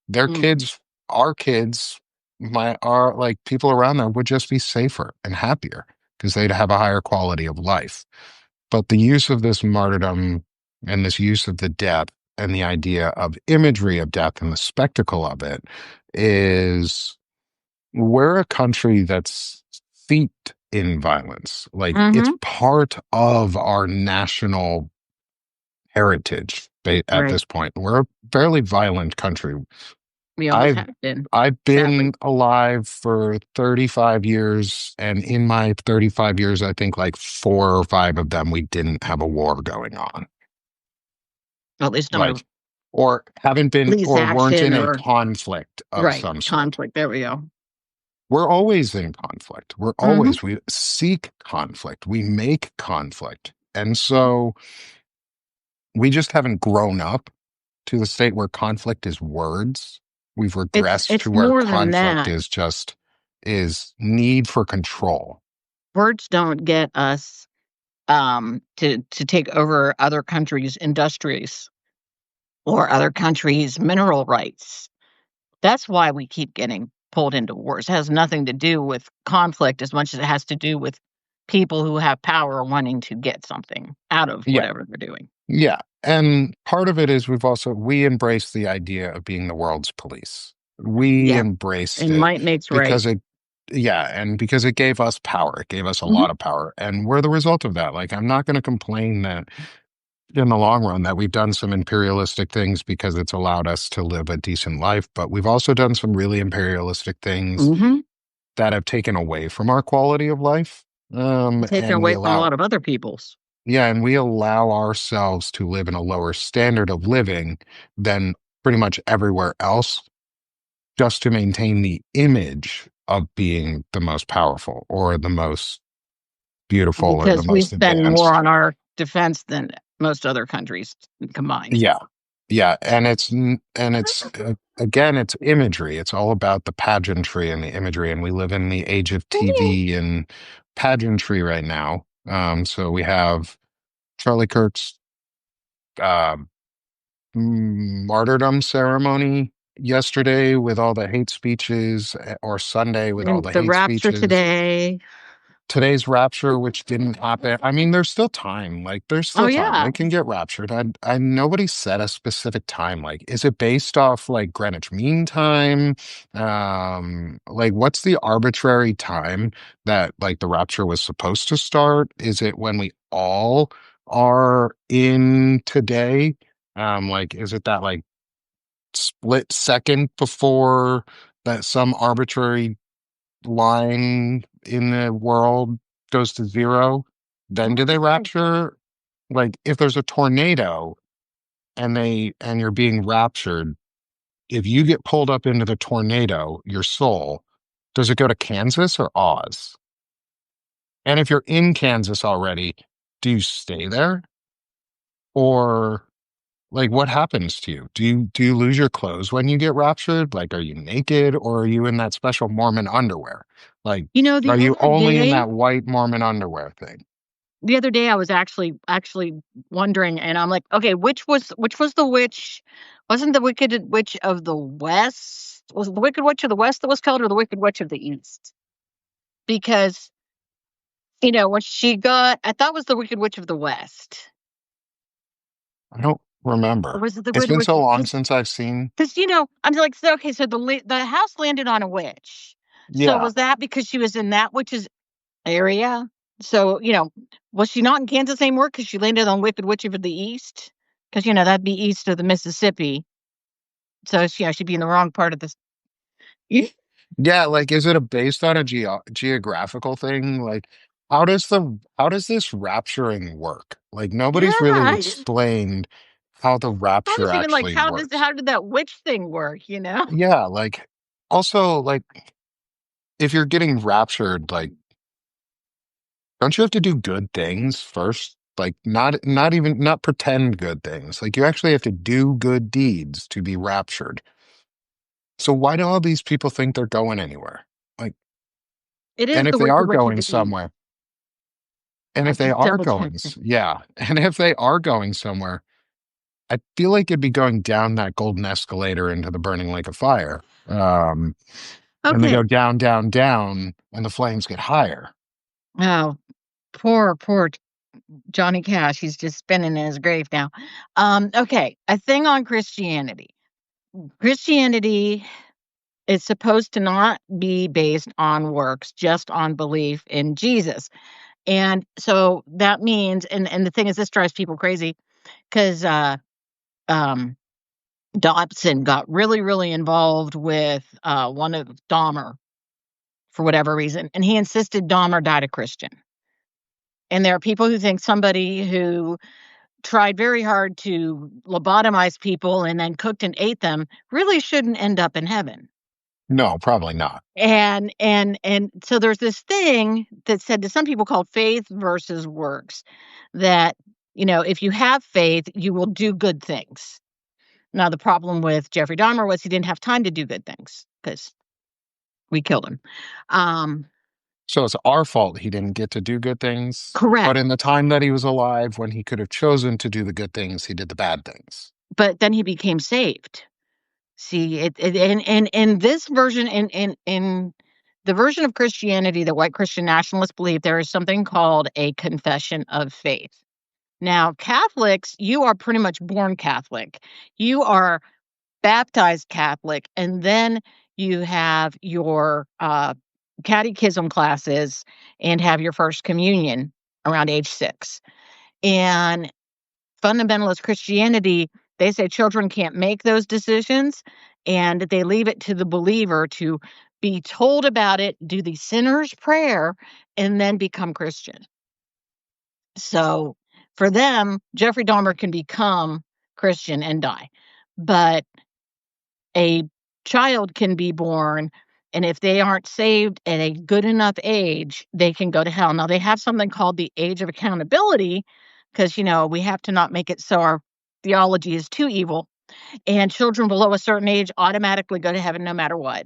Their Mhm. kids, our kids, our like people around them would just be safer and happier because they'd have a higher quality of life. But the use of this martyrdom and this use of the death and the idea of imagery of death and the spectacle of it is we're a country that's steeped in violence. Like it's Mhm. part of our national heritage at Right. this point. We're a fairly violent country. We always I've have been, I've sadly. been alive for 35 years, and in my 35 years, I think like 4 or 5 of them we didn't have a war going on. At least not a Like or haven't been police or weren't action in a or conflict of right, some sort. conflict, there we go. We're always in conflict. Mhm. We seek conflict. We make conflict. And so we just haven't grown up to the state where conflict is words. We've regressed It's to where more than conflict that. is just is need for control. Words don't get us to take over other countries' industries or other countries' mineral rights. That's why we keep getting pulled into wars. It has nothing to do with conflict as much as it has to do with people who have power wanting to get something out of Yeah. whatever they're doing. Yeah. And part of it is we embraced the idea of being the world's police. We Yeah, embraced and it might makes right. because it yeah, and because it gave us power. It gave us a Mhm. lot of power. And we're the result of that. Like I'm not going to complain that in the long run that we've done some imperialistic things because it's allowed us to live a decent life, but we've also done some really imperialistic things Mhm. that have taken away from our quality of life. Taken And we away from a allow lot of other people's. Yeah, and we allow ourselves to live in a lower standard of living than pretty much everywhere else just to maintain the image of being the most powerful or the most beautiful or the Because we most spend more advanced. on our defense than most other countries combined. Yeah. Yeah, and again, it's imagery. It's all about the pageantry and the imagery, and we live in the age of TV and pageantry right now. So we have Charlie Kirk's uh, martyrdom ceremony yesterday with all the hate speeches, or Sunday with all And the the hate rapture speeches. today. Today's rapture, which didn't happen. I mean, there's still time. Like, there's Oh, still time. yeah. They can get raptured. Nobody set a specific time. Like, is it based off like Greenwich Mean Time? Like, what's the arbitrary time that like the rapture was supposed to start? Is it when we all are in today? Like, is it that like split second before that some arbitrary line in the world goes to zero, then do they rapture? Like if there's a tornado and you're being raptured, if you get pulled up into the tornado, your soul, does it go to Kansas or Oz? And if you're in Kansas already, do you stay there? Or like what happens to you? Do you lose your clothes when you get raptured? Like are you naked or are you in that special Mormon underwear? Like are The you other only in day that white Mormon underwear thing? I was actually wondering, and I'm like, "Okay, which was the witch? Wasn't the Wicked Witch of the West? Was it the Wicked Witch of the West that was killed or the Wicked Witch of the East?" Because, when she got I thought it was the Wicked Witch of the West. I don't Or remember. was it the It's Wicked been Witch? so long since I've seen. Because I'm like, so, okay, so the house landed on a witch. So Yeah, was that because she was in that witch's area? So, was she not in Kansas anymore because she landed on Wicked Witch of the East? Because, that'd be east of the Mississippi. So, she'd be in the wrong part of this. Yeah, yeah. Like, is it based on a geographical thing? Like, how does this rapturing work? Like, nobody's really I explained how the rapture was even like, actually works. how did that witch thing work? Yeah, like also like if you're getting raptured, like don't you have to do good things first? Like not pretend good things. Like you actually have to do good deeds to be raptured. So why do all these people think they're going anywhere? Like, It and is if the they Wicked are Witch of going the East. somewhere, and I if they just are double going, checked it. yeah, and if they are going somewhere, I feel like it'd be going down that golden escalator into the burning lake of fire. And they go Okay. down, down, down, and the flames get higher. Oh, poor Johnny Cash. He's just spinning in his grave now. Okay. A thing on Christianity. Christianity is supposed to not be based on works, just on belief in Jesus. And so that means, and the thing is, this drives people crazy because um, Dobson got really, really involved with one of Dahmer for whatever reason, and he insisted Dahmer died a Christian. And there are people who think somebody who tried very hard to lobotomize people and then cooked and ate them really shouldn't end up in heaven. No, probably not. And so there's this thing that's said to some people called faith versus works, that If you have faith, you will do good things. Now, the problem with Jeffrey Dahmer was he didn't have time to do good things because we killed him. Um, So it's our fault he didn't get to do good things. But correct. in the time that he was alive, when he could have chosen to do the good things, he did the bad things. But then he became saved. See, in this version, in the version of Christianity that white Christian nationalists believe, there is something called a confession of faith. Now, Catholics, you are pretty much born Catholic. You are baptized Catholic, and then you have your catechism classes and have your first communion around age 6. And fundamentalist Christianity, they say children can't make those decisions, and they leave it to the believer to be told about it, do the sinner's prayer, and then become Christian. So for them, Jeffrey Dahmer can become Christian and die. But a child can be born, and if they aren't saved at a good enough age, they can go to hell. Now, they have something called the age of accountability because, we have to not make it so our theology is too evil, and children below a certain age automatically go to heaven no matter what.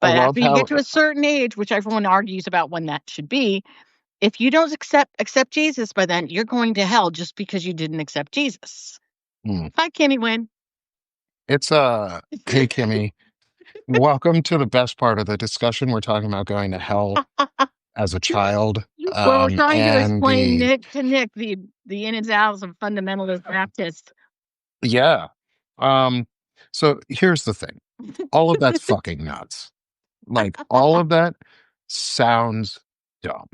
I But love after you how get to a certain age, which everyone argues about when that should be, if you don't accept Jesus by then, you're going to hell just because you didn't accept Jesus. hmm, Hi, Kimmy Wynn. it's hey Kimmy, welcome to the best part of the discussion. We're talking about going to hell as a child. Well, we're trying to And explain the Nick the ins and outs of fundamentalist Baptist. Yeah. Um, so here's the thing. All of that's fucking nuts. Like all of that sounds dumb.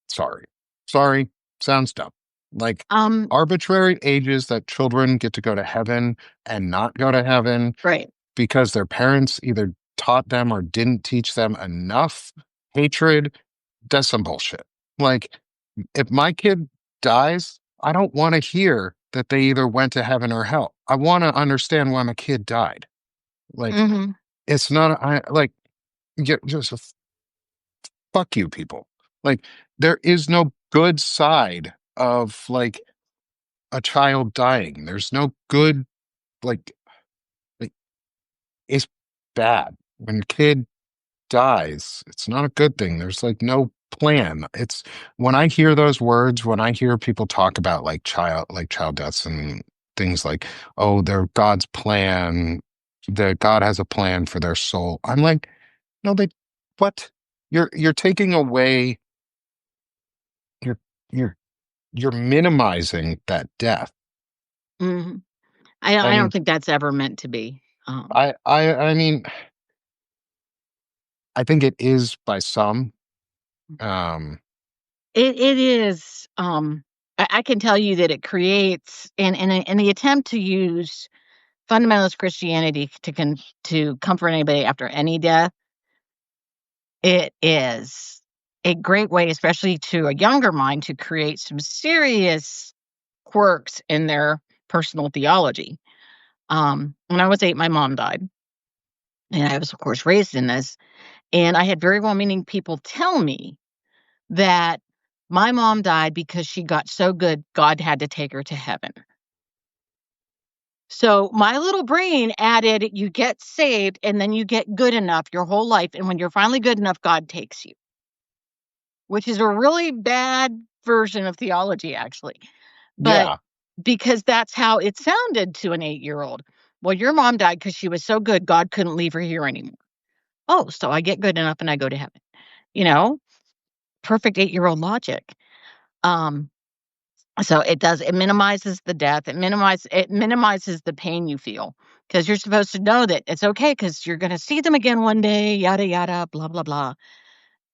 Sorry. Sorry, sounds dumb. Like Um, arbitrary ages that children get to go to heaven and not go to heaven right. because their parents either taught them or didn't teach them enough hatred, that's some bullshit. Like, if my kid dies, I don't want to hear that they either went to heaven or hell. I want to understand why my kid died. Like, Mhm. it's not, I like, just fuck you, people. Like, there is no good side of like a child dying. There's no good, like, like it's bad. When a kid dies, it's not a good thing. There's like no plan. It's when I hear those words, when I hear people talk about like child deaths and things like, oh, they're God's plan, that God has a plan for their soul. I'm like, no, they what? You're taking away, you're you're you're minimizing that death. Mhm. I don't And think that's ever meant to be. I mean, I think it is by some. Um, It is. I can tell you that it creates in the attempt to use fundamentalist Christianity to comfort anybody after any death. It is a great way, especially to a younger mind, to create some serious quirks in their personal theology. When I was 8, my mom died, and I was, of course, raised in this. And I had very well-meaning people tell me that my mom died because she got so good, God had to take her to heaven. So my little brain added, you get saved and then you get good enough your whole life. And when you're finally good enough, God takes you, which is a really bad version of theology, actually. But yeah, because that's how it sounded to an 8-year-old. Well, your mom died because she was so good, God couldn't leave her here anymore. Oh, so I get good enough and I go to heaven. You know, perfect 8-year-old logic. Um, so it minimizes the death. It minimizes the pain you feel because you're supposed to know that it's okay because you're going to see them again one day, yada, yada, blah, blah, blah.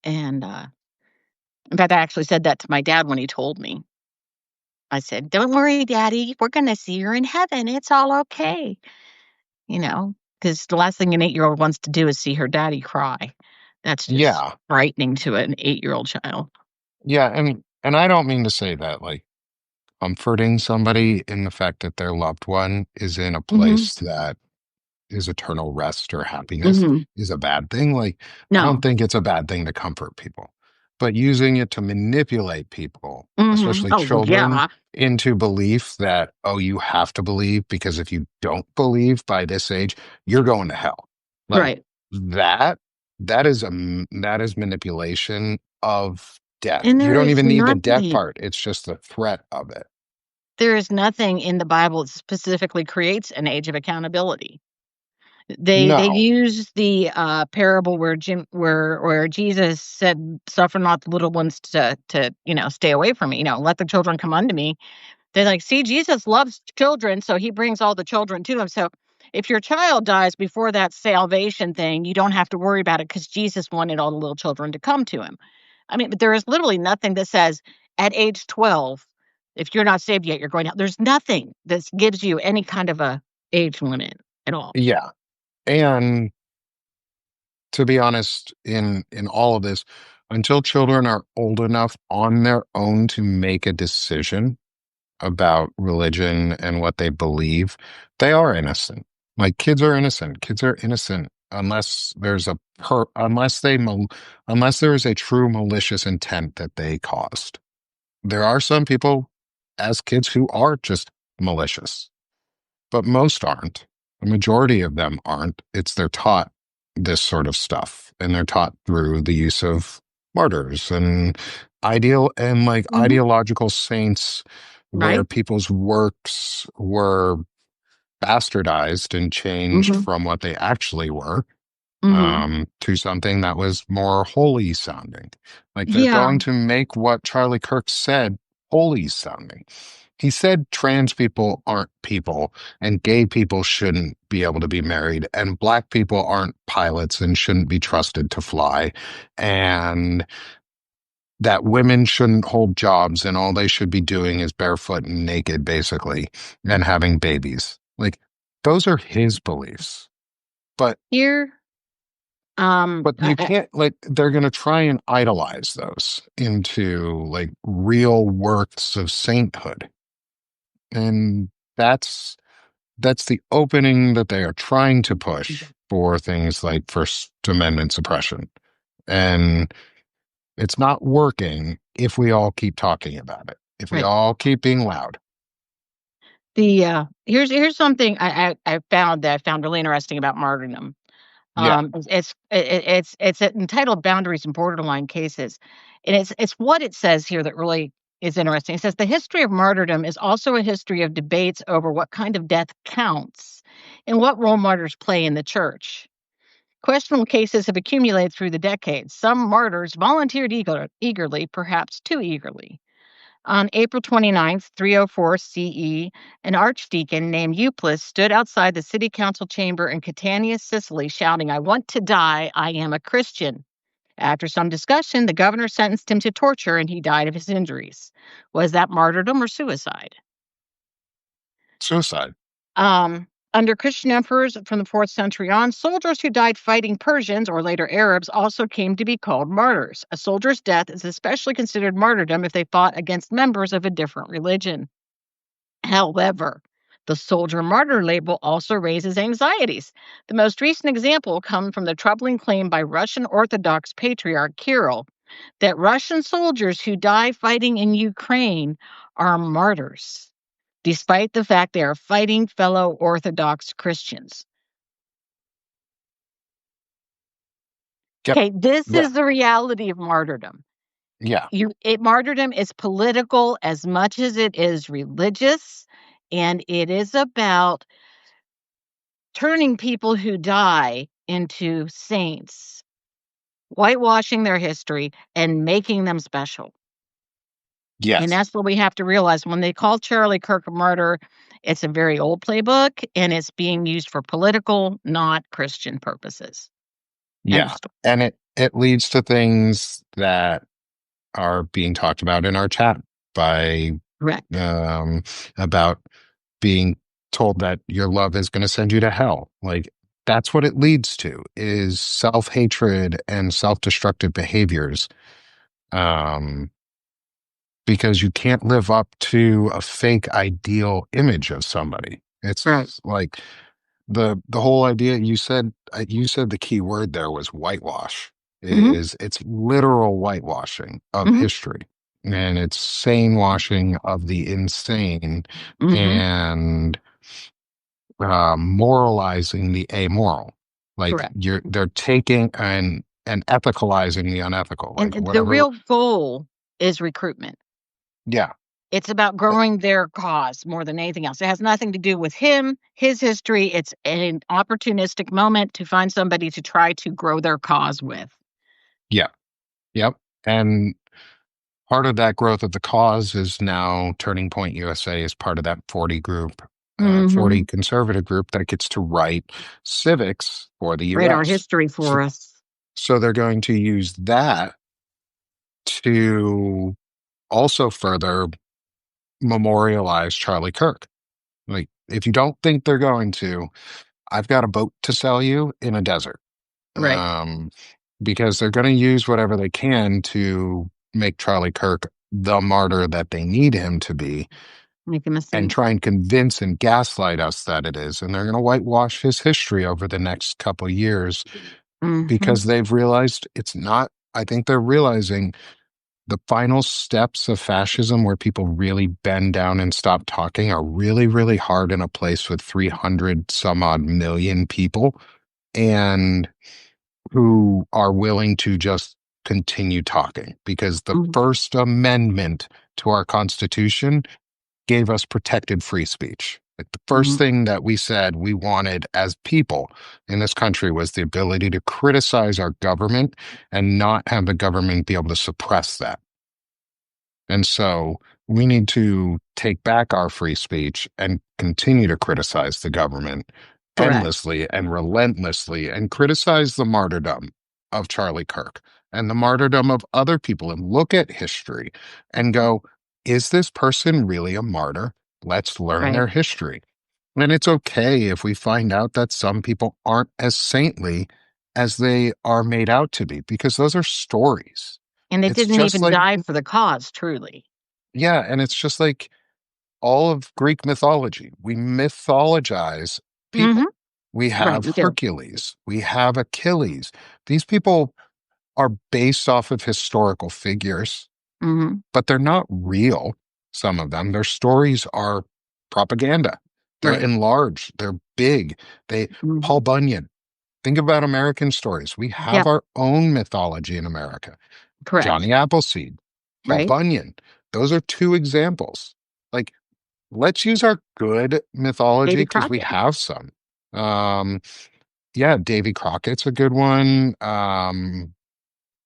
And in fact, I actually said that to my dad when he told me. I said, "Don't worry, Daddy. We're gonna see her in heaven. It's all okay." Because the last thing an 8-year-old wants to do is see her daddy cry. That's just yeah. frightening to an 8-year-old child. Yeah, and I don't mean to say that like comforting somebody in the fact that their loved one is in a Mhm, place that is eternal rest or happiness mhm. is a bad thing. Like I don't No. think it's a bad thing to comfort people. but using it to manipulate people, Mhm. especially Oh, well, children, yeah. into belief that, oh, you have to believe because if you don't believe by this age, you're going to hell. Like Right. that, that is manipulation of death. And You there don't is even need the death nothing part. It's just the threat of it. there is nothing in the Bible that specifically creates an age of accountability. They No. use the, parable where Jesus said, "Suffer not the little ones to stay away from me," "Let the children come unto me." They're like, "See, Jesus loves children, so he brings all the children to him." So, if your child dies before that salvation thing, you don't have to worry about it because Jesus wanted all the little children to come to him. I mean, but there is literally nothing that says at age 12, if you're not saved yet, you're going to there's nothing that gives you any kind of a age limit at all. Yeah. And to be honest, in all of this, until children are old enough on their own to make a decision about religion and what they believe, they are innocent. Like kids are innocent. Kids are innocent unless there's unless there is a true malicious intent that they caused. There are some people as kids who are just malicious, but most aren't. The majority of them aren't. It's they're taught this sort of stuff, and they're taught through the use of martyrs and Mhm. ideological saints, where Right? people's works were bastardized and changed Mhm. from what they actually were, Mhm. to something that was more holy sounding. Like they're Yeah. going to make what Charlie Kirk said holy sounding. He said trans people aren't people and gay people shouldn't be able to be married and black people aren't pilots and shouldn't be trusted to fly and that women shouldn't hold jobs and all they should be doing is barefoot and naked basically and having babies. Like those are his beliefs. But Here, you can't like they're going to try and idolize those into like real works of sainthood. And that's that's the opening that they are trying to push for things like First Amendment suppression. And it's not working if we all keep talking about it, if we right. all keep being loud. Here's something I found really interesting about martyrdom. Yeah. It's entitled "Boundaries and Borderline Cases," and it's what it says here that really is interesting. It says, "The history of martyrdom is also a history of debates over what kind of death counts and what role martyrs play in the church. Questionable cases have accumulated through the decades. Some martyrs volunteered eagerly, perhaps too eagerly. On April 29th, 304 CE, an archdeacon named Euplus stood outside the city council chamber in Catania, Sicily, shouting, 'I want to die. I am a Christian.' After some discussion, the governor sentenced him to torture and he died of his injuries. Was that martyrdom or suicide? Suicide. Under Christian emperors from the 4th century on, soldiers who died fighting Persians or later Arabs also came to be called martyrs. A soldier's death is especially considered martyrdom if they fought against members of a different religion. However, the soldier martyr label also raises anxieties. The most recent example comes from the troubling claim by Russian Orthodox Patriarch Kirill that Russian soldiers who die fighting in Ukraine are martyrs, despite the fact they are fighting fellow Orthodox Christians. Yep. Okay, this Yeah. is the reality of martyrdom. Yeah. Martyrdom is political as much as it is religious, and it is about turning people who die into saints, whitewashing their history, and making them special. And Yes. that's what we have to realize. When they call Charlie Kirk a martyr, it's a very old playbook and it's being used for political, not Christian purposes. End of Yeah. story. And it leads to things that are being talked about in our chat by Correct. um about being told that your love is going to send you to hell. Like that's what it leads to is self-hatred and self-destructive behaviors. Um because you can't live up to a fake ideal image of somebody. Right. It's like the whole idea you said the key word there was whitewash. Mhm, is it's literal whitewashing of mhm, history, and it's sane washing of the insane, mhm. and moralizing the amoral. Like Correct. they're taking and ethicalizing the unethical, And like the whatever. real goal is recruitment. Yeah. It's about uh, growing their cause more than anything else. It has nothing to do with him, his history. It's an opportunistic moment to find somebody to try to grow their cause with. yeah. Yep. And part of that growth of the cause is now Turning Point USA is part of that 40 group, 40 Mhm. conservative group that gets to write civics for the Write our US. history So, for us. so they're going to use that to also further memorialize Charlie Kirk. Like, if you don't think they're going to, I've got a boat to sell you in a desert. Right. Um, because they're going to use whatever they can to make Charlie Kirk the martyr that they need him to be, Make him a and saint. try and convince and gaslight us that it is. And they're going to whitewash his history over the next couple years Mhm. because they've realized it's not. I think they're realizing the final steps of fascism where people really bend down and stop talking are really, really hard in a place with 300 some odd million people and who are willing to just continue talking, because the Mhm. First Amendment to our Constitution gave us protected free speech. Like the first Mhm. thing that we said we wanted as people in this country was the ability to criticize our government and not have the government be able to suppress that. And so we need to take back our free speech and continue to criticize the government Correct. endlessly and relentlessly and criticize the martyrdom of Charlie Kirk and the martyrdom of other people and look at history and go, is this person really a martyr? Let's learn Right. their history. And it's okay if we find out that some people aren't as saintly as they are made out to be, because those are stories. And they It's didn't just even like, die for the cause, truly. yeah, and it's just like all of Greek mythology. We mythologize Mhm. people. We Right, have we do. Hercules, we have Achilles. These people are based off of historical figures, Mhm. but they're not real. Some of them, their stories are propaganda. They're Right. enlarged, they're big. They, Mhm. Paul Bunyan, think about American stories. We have Yep. our own mythology in America. Correct. Johnny Appleseed, Paul Right. Bunyan. Those are two examples. Like, let's use our good mythology Davy because we Crockett. have some. Um, yeah, Davy Crockett's a good one.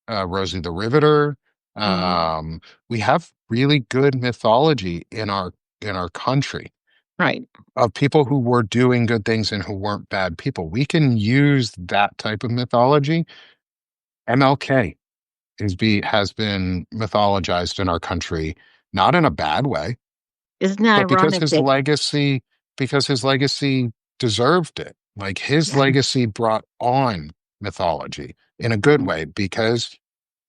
Rosie the Riveter. Mhm. Um, we have really good mythology in our country Right. of people who were doing good things and who weren't bad people. We can use that type of mythology. MLK has been mythologized in our country, not in a bad way, Isn't it but ironic that because his legacy deserved it. Like his yeah. legacy brought on mythology in a good Mhm. way because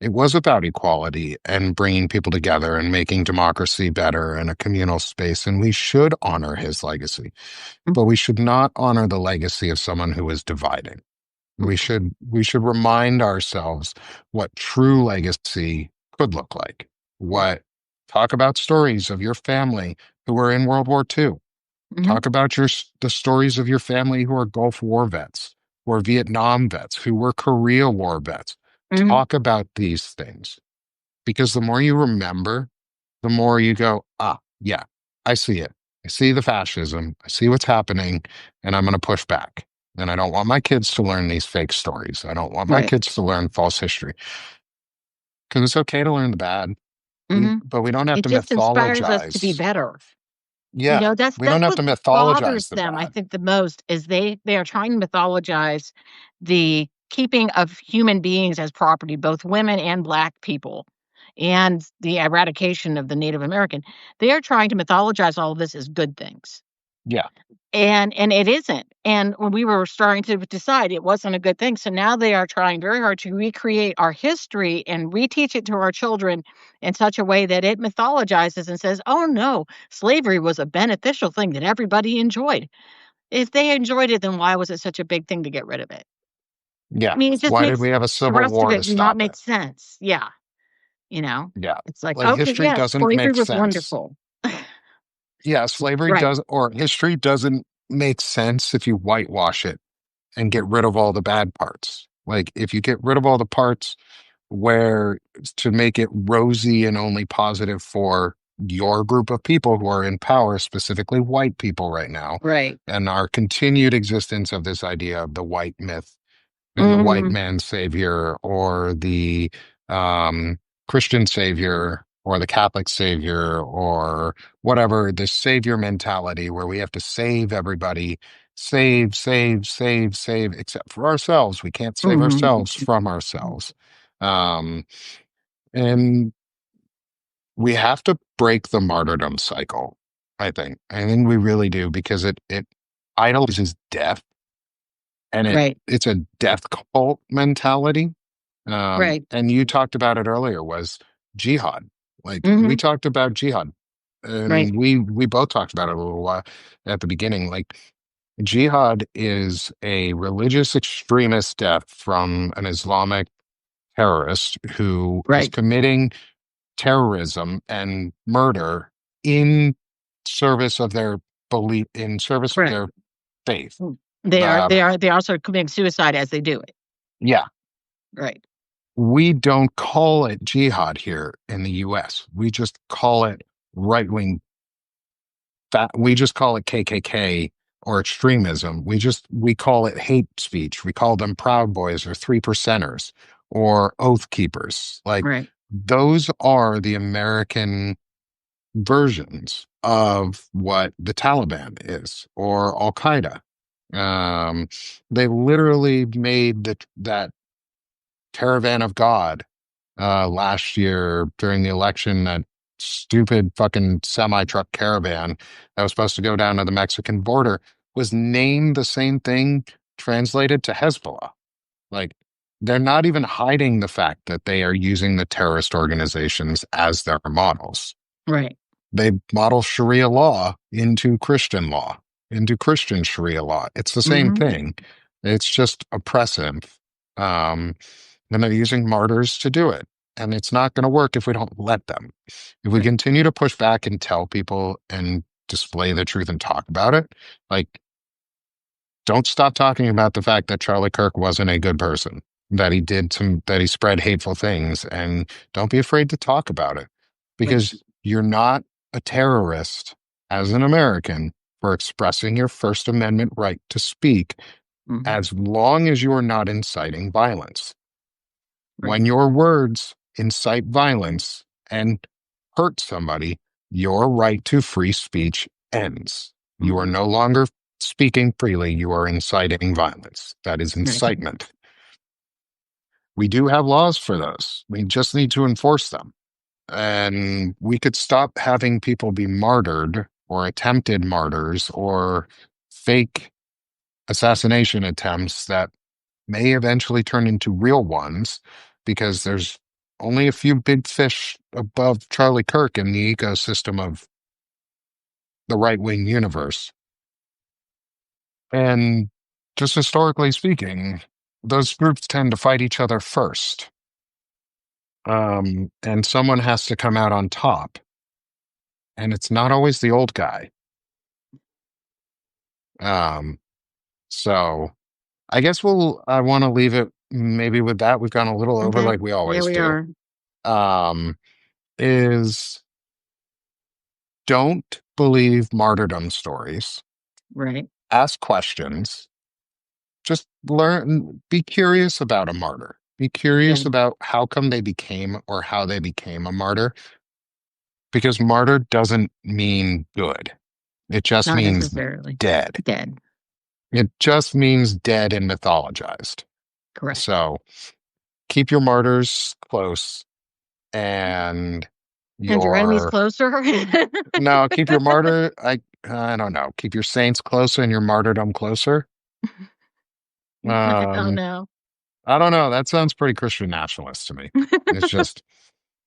it was about equality and bringing people together and making democracy better and a communal space. And we should honor his legacy, but we should not honor the legacy of someone who is dividing. We should remind ourselves what true legacy could look like. What Talk about stories of your family who were in World War II. Mhm. Talk about the stories of your family who are Gulf War vets, who are Vietnam vets, who were Korea War vets. Mhm. Talk about these things, because the more you remember, the more you go, ah, yeah, I see it. I see the fascism. I see what's happening, and I'm going to push back. And I don't want my kids to learn these fake stories. I don't want my Right. kids to learn false history, because it's okay to learn the bad. Mhm. But we don't have It to just inspires us to be mythologize. better. You Yeah, know, that's we don't have what to bothers mythologize the them, I bad. think, the most is they are trying to mythologize the keeping of human beings as property, both women and Black people, and the eradication of the Native American. They are trying to mythologize all of this as good things. Yeah, And it isn't. And when we were starting to decide it wasn't a good thing, so now they are trying very hard to recreate our history and reteach it to our children in such a way that it mythologizes and says, "Oh, no, slavery was a beneficial thing that everybody enjoyed." If they enjoyed it, then why was it such a big thing to get rid of it? I Yeah. mean, it just Why did we makes have a the civil rest of war it to not stop make it? sense. Yeah, you know? Yeah. It's like, Like okay, history yes, doesn't slavery make was sense. wonderful. Yeah, slavery Right, does, or history doesn't make sense if you whitewash it and get rid of all the bad parts. Like if you get rid of all the parts where to make it rosy and only positive for your group of people who are in power, specifically white people right now, right. and our continued existence of this idea of the white myth and the white Mhm, man savior or the um, Christian savior or the Catholic savior or whatever, this savior mentality where we have to save everybody, save, save, save, save, except for ourselves. We can't save mhm, ourselves from ourselves. Um, and we have to break the martyrdom cycle, I think. I think we really do because it idolizes death and right, it's a death cult mentality. right. And you talked about it earlier was jihad. Like we Mhm, talked about jihad, right, and we both talked about it a little while at the beginning. Like jihad is a religious extremist death from an Islamic terrorist who is right, committing terrorism and murder in service of their belief, in service of correct. their faith. Mm. Um, They are also committing suicide as they do it. yeah, Right, we don't call it jihad here in the US. We just call it right wing, we just call it KKK or extremism. We call it hate speech. We call them Proud Boys or Three Percenters or Oath Keepers. Like right, those are the American versions of what the Taliban is or Al Qaeda. Um, they literally made that caravan of God last year during the election, that stupid fucking semi truck caravan that was supposed to go down to the Mexican border was named the same thing translated to Hezbollah. Like, they're not even hiding the fact that they are using the terrorist organizations as their models. right. They model Sharia law into Christian law, into Christian Sharia law. It's the same Mhm, thing. It's just oppressive. Um, and they're using martyrs to do it. And it's not going to work if we don't let them. If we right, continue to push back and tell people and display the truth and talk about it, like, don't stop talking about the fact that Charlie Kirk wasn't a good person, that he spread hateful things. And don't be afraid to talk about it right. because you're not a terrorist as an American for expressing your First Amendment right to speak Mhm, as long as you are not inciting violence. right, When your words incite violence and hurt somebody, your right to free speech ends. You are mhm, no longer speaking freely, you are inciting violence. That is right, incitement. We do have laws for those. We just need to enforce them. And we could stop having people be martyred or attempted martyrs or fake assassination attempts that may eventually turn into real ones because there's only a few big fish above Charlie Kirk in the ecosystem of the right wing universe. And just historically speaking, those groups tend to fight each other first. And someone has to come out on top. And it's not always the old guy. Um, so I guess I want to leave it maybe with that. We've gone a little over mhm. like we Yeah, always we do. are. Um, is don't believe martyrdom stories. Right. Ask questions. Just learn, be curious about a martyr. Be Yeah, curious about how come they became or how they became a martyr, because martyr doesn't mean good. It just not means necessarily. dead. Dead. It just means dead and mythologized. Correct. So keep your martyrs close and And your enemy's your closer? no, keep your martyr. I don't know. Keep your saints closer and your martyrdom closer. I don't Um, know. I don't know. That sounds pretty Christian nationalist to me. It's just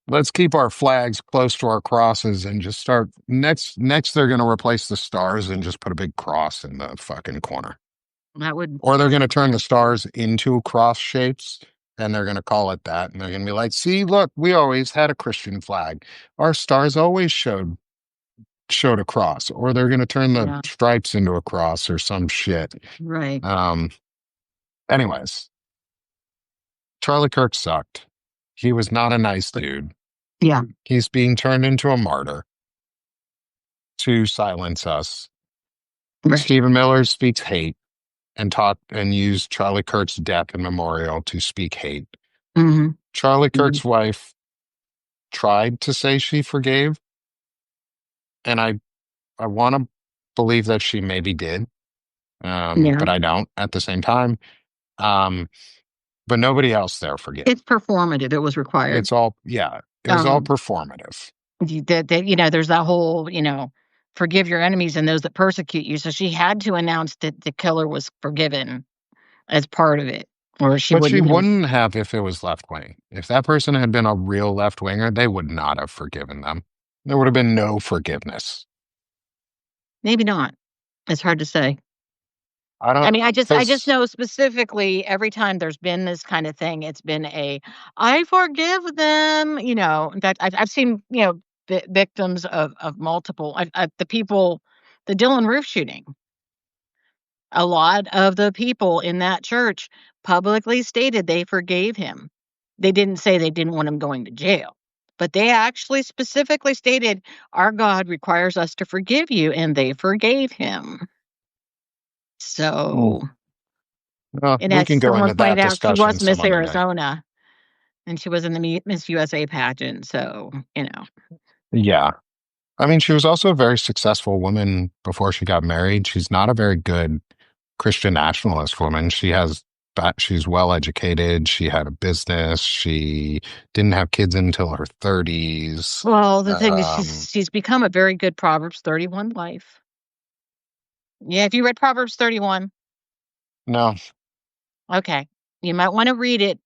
let's keep our flags close to our crosses and just start next. Next, they're going to replace the stars and just put a big cross in the fucking corner. That would, Or they're going to turn the stars into cross shapes and they're going to call it that. And they're going to be like, see, look, we always had a Christian flag. Our stars always showed a cross. Or they're going to turn the yeah, stripes into a cross or some shit. right. Um, anyways, Charlie Kirk sucked. He was not a nice dude. Yeah, He's being turned into a martyr to silence us. right. Stephen Miller speaks hate and taught and used Charlie Kirk's death and memorial to speak hate. Hmm. Charlie Hmm. Kirk's wife tried to say she forgave, and I want to believe that she maybe did, Yeah. but I don't at the same time. Um, but nobody else there forgave. It's performative. It was required. It's all yeah, it was all Um, performative. there's that whole, forgive your enemies and those that persecute you. So she had to announce that the killer was forgiven as part of it, or she But she wouldn't have. wouldn't have if it was left wing. If that person had been a real left winger, they would not have forgiven them. There would have been no forgiveness. Maybe not. It's hard to say. I I don't, mean, I just because know specifically every time there's been this kind of thing, it's been I forgive them. In fact, I've seen victims of multiple the people, the Dylan Roof shooting. A lot of the people in that church publicly stated they forgave him. They didn't say they didn't want him going to jail, but they actually specifically stated, "Our God requires us to forgive you," and they forgave him. mm, So, well, and we as can go someone into pointed that out, she discussion was some Miss other day. Arizona, and she was in the Miss USA pageant, so, Yeah. I mean, she was also a very successful woman before she got married. She's not a very good Christian nationalist woman. She's well educated. She had a business. She didn't have kids until her 30s. well, the thing is Um, she's become a very good Proverbs 31 wife. Yeah, if you read Proverbs 31, no, okay, you might wanna read it.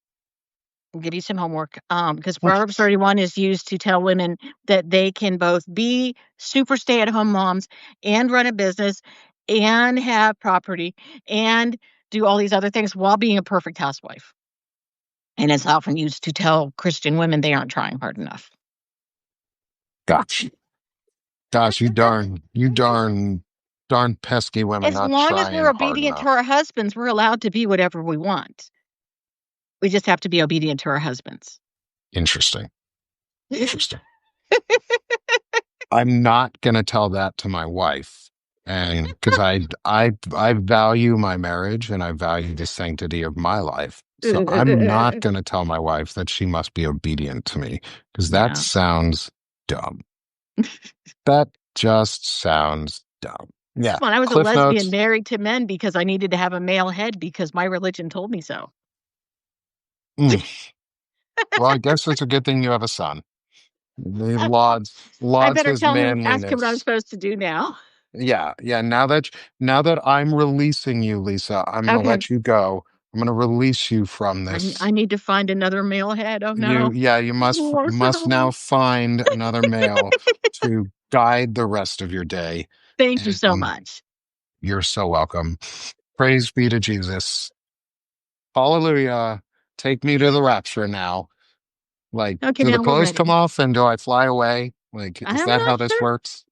I'll give you some homework, because Proverbs 31 is used to tell women that they can both be super stay-at-home moms and run a business and have property and do all these other things while being a perfect housewife. And it's often used to tell Christian women they aren't trying hard enough. gosh, gosh, darn pesky women As not long as we're trying hard obedient to enough. our husbands, we're allowed to be whatever we want. We just have to be obedient to our husbands. Interesting. Interesting. I'm not going to tell that to my wife. And because I value my marriage and I value the sanctity of my life. So I'm not going to tell my wife that she must be obedient to me because that Yeah. sounds dumb. That just sounds dumb. Yeah. Well, I was a Cliff lesbian notes. married to men because I needed to have a male head because my religion told me so. Mm. Well, I guess it's a good thing you have a son. He I lauds better his ask him what I'm manliness. supposed to do now. Yeah, yeah. Now that I'm releasing you, Lisa, I'm gonna Okay. let you go. I'm gonna release you from I this. need to find another male head. Oh no. You Oh must now no. find another male to guide the rest of your day. Thank you so And much. you're so welcome. Praise be to Jesus. Hallelujah. Take me to the rapture now. Like, Okay, do the now we're clothes come ready. off and do I fly away? Like, is I'm that how not this sure. works?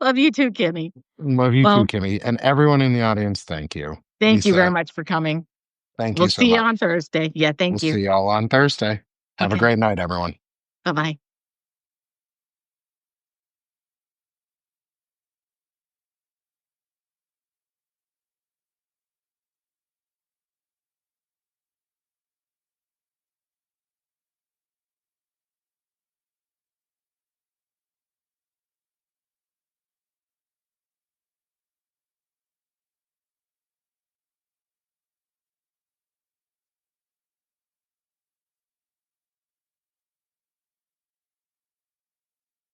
Love you too, Kimmy. Love you too, Well, Kimmy. And everyone in the audience, thank you. thank you very Lisa, much for coming. thank We'll you so see you much. on Thursday. Yeah, We'll thank you. see y'all on Thursday. Have a Okay. great night, everyone. Bye-bye.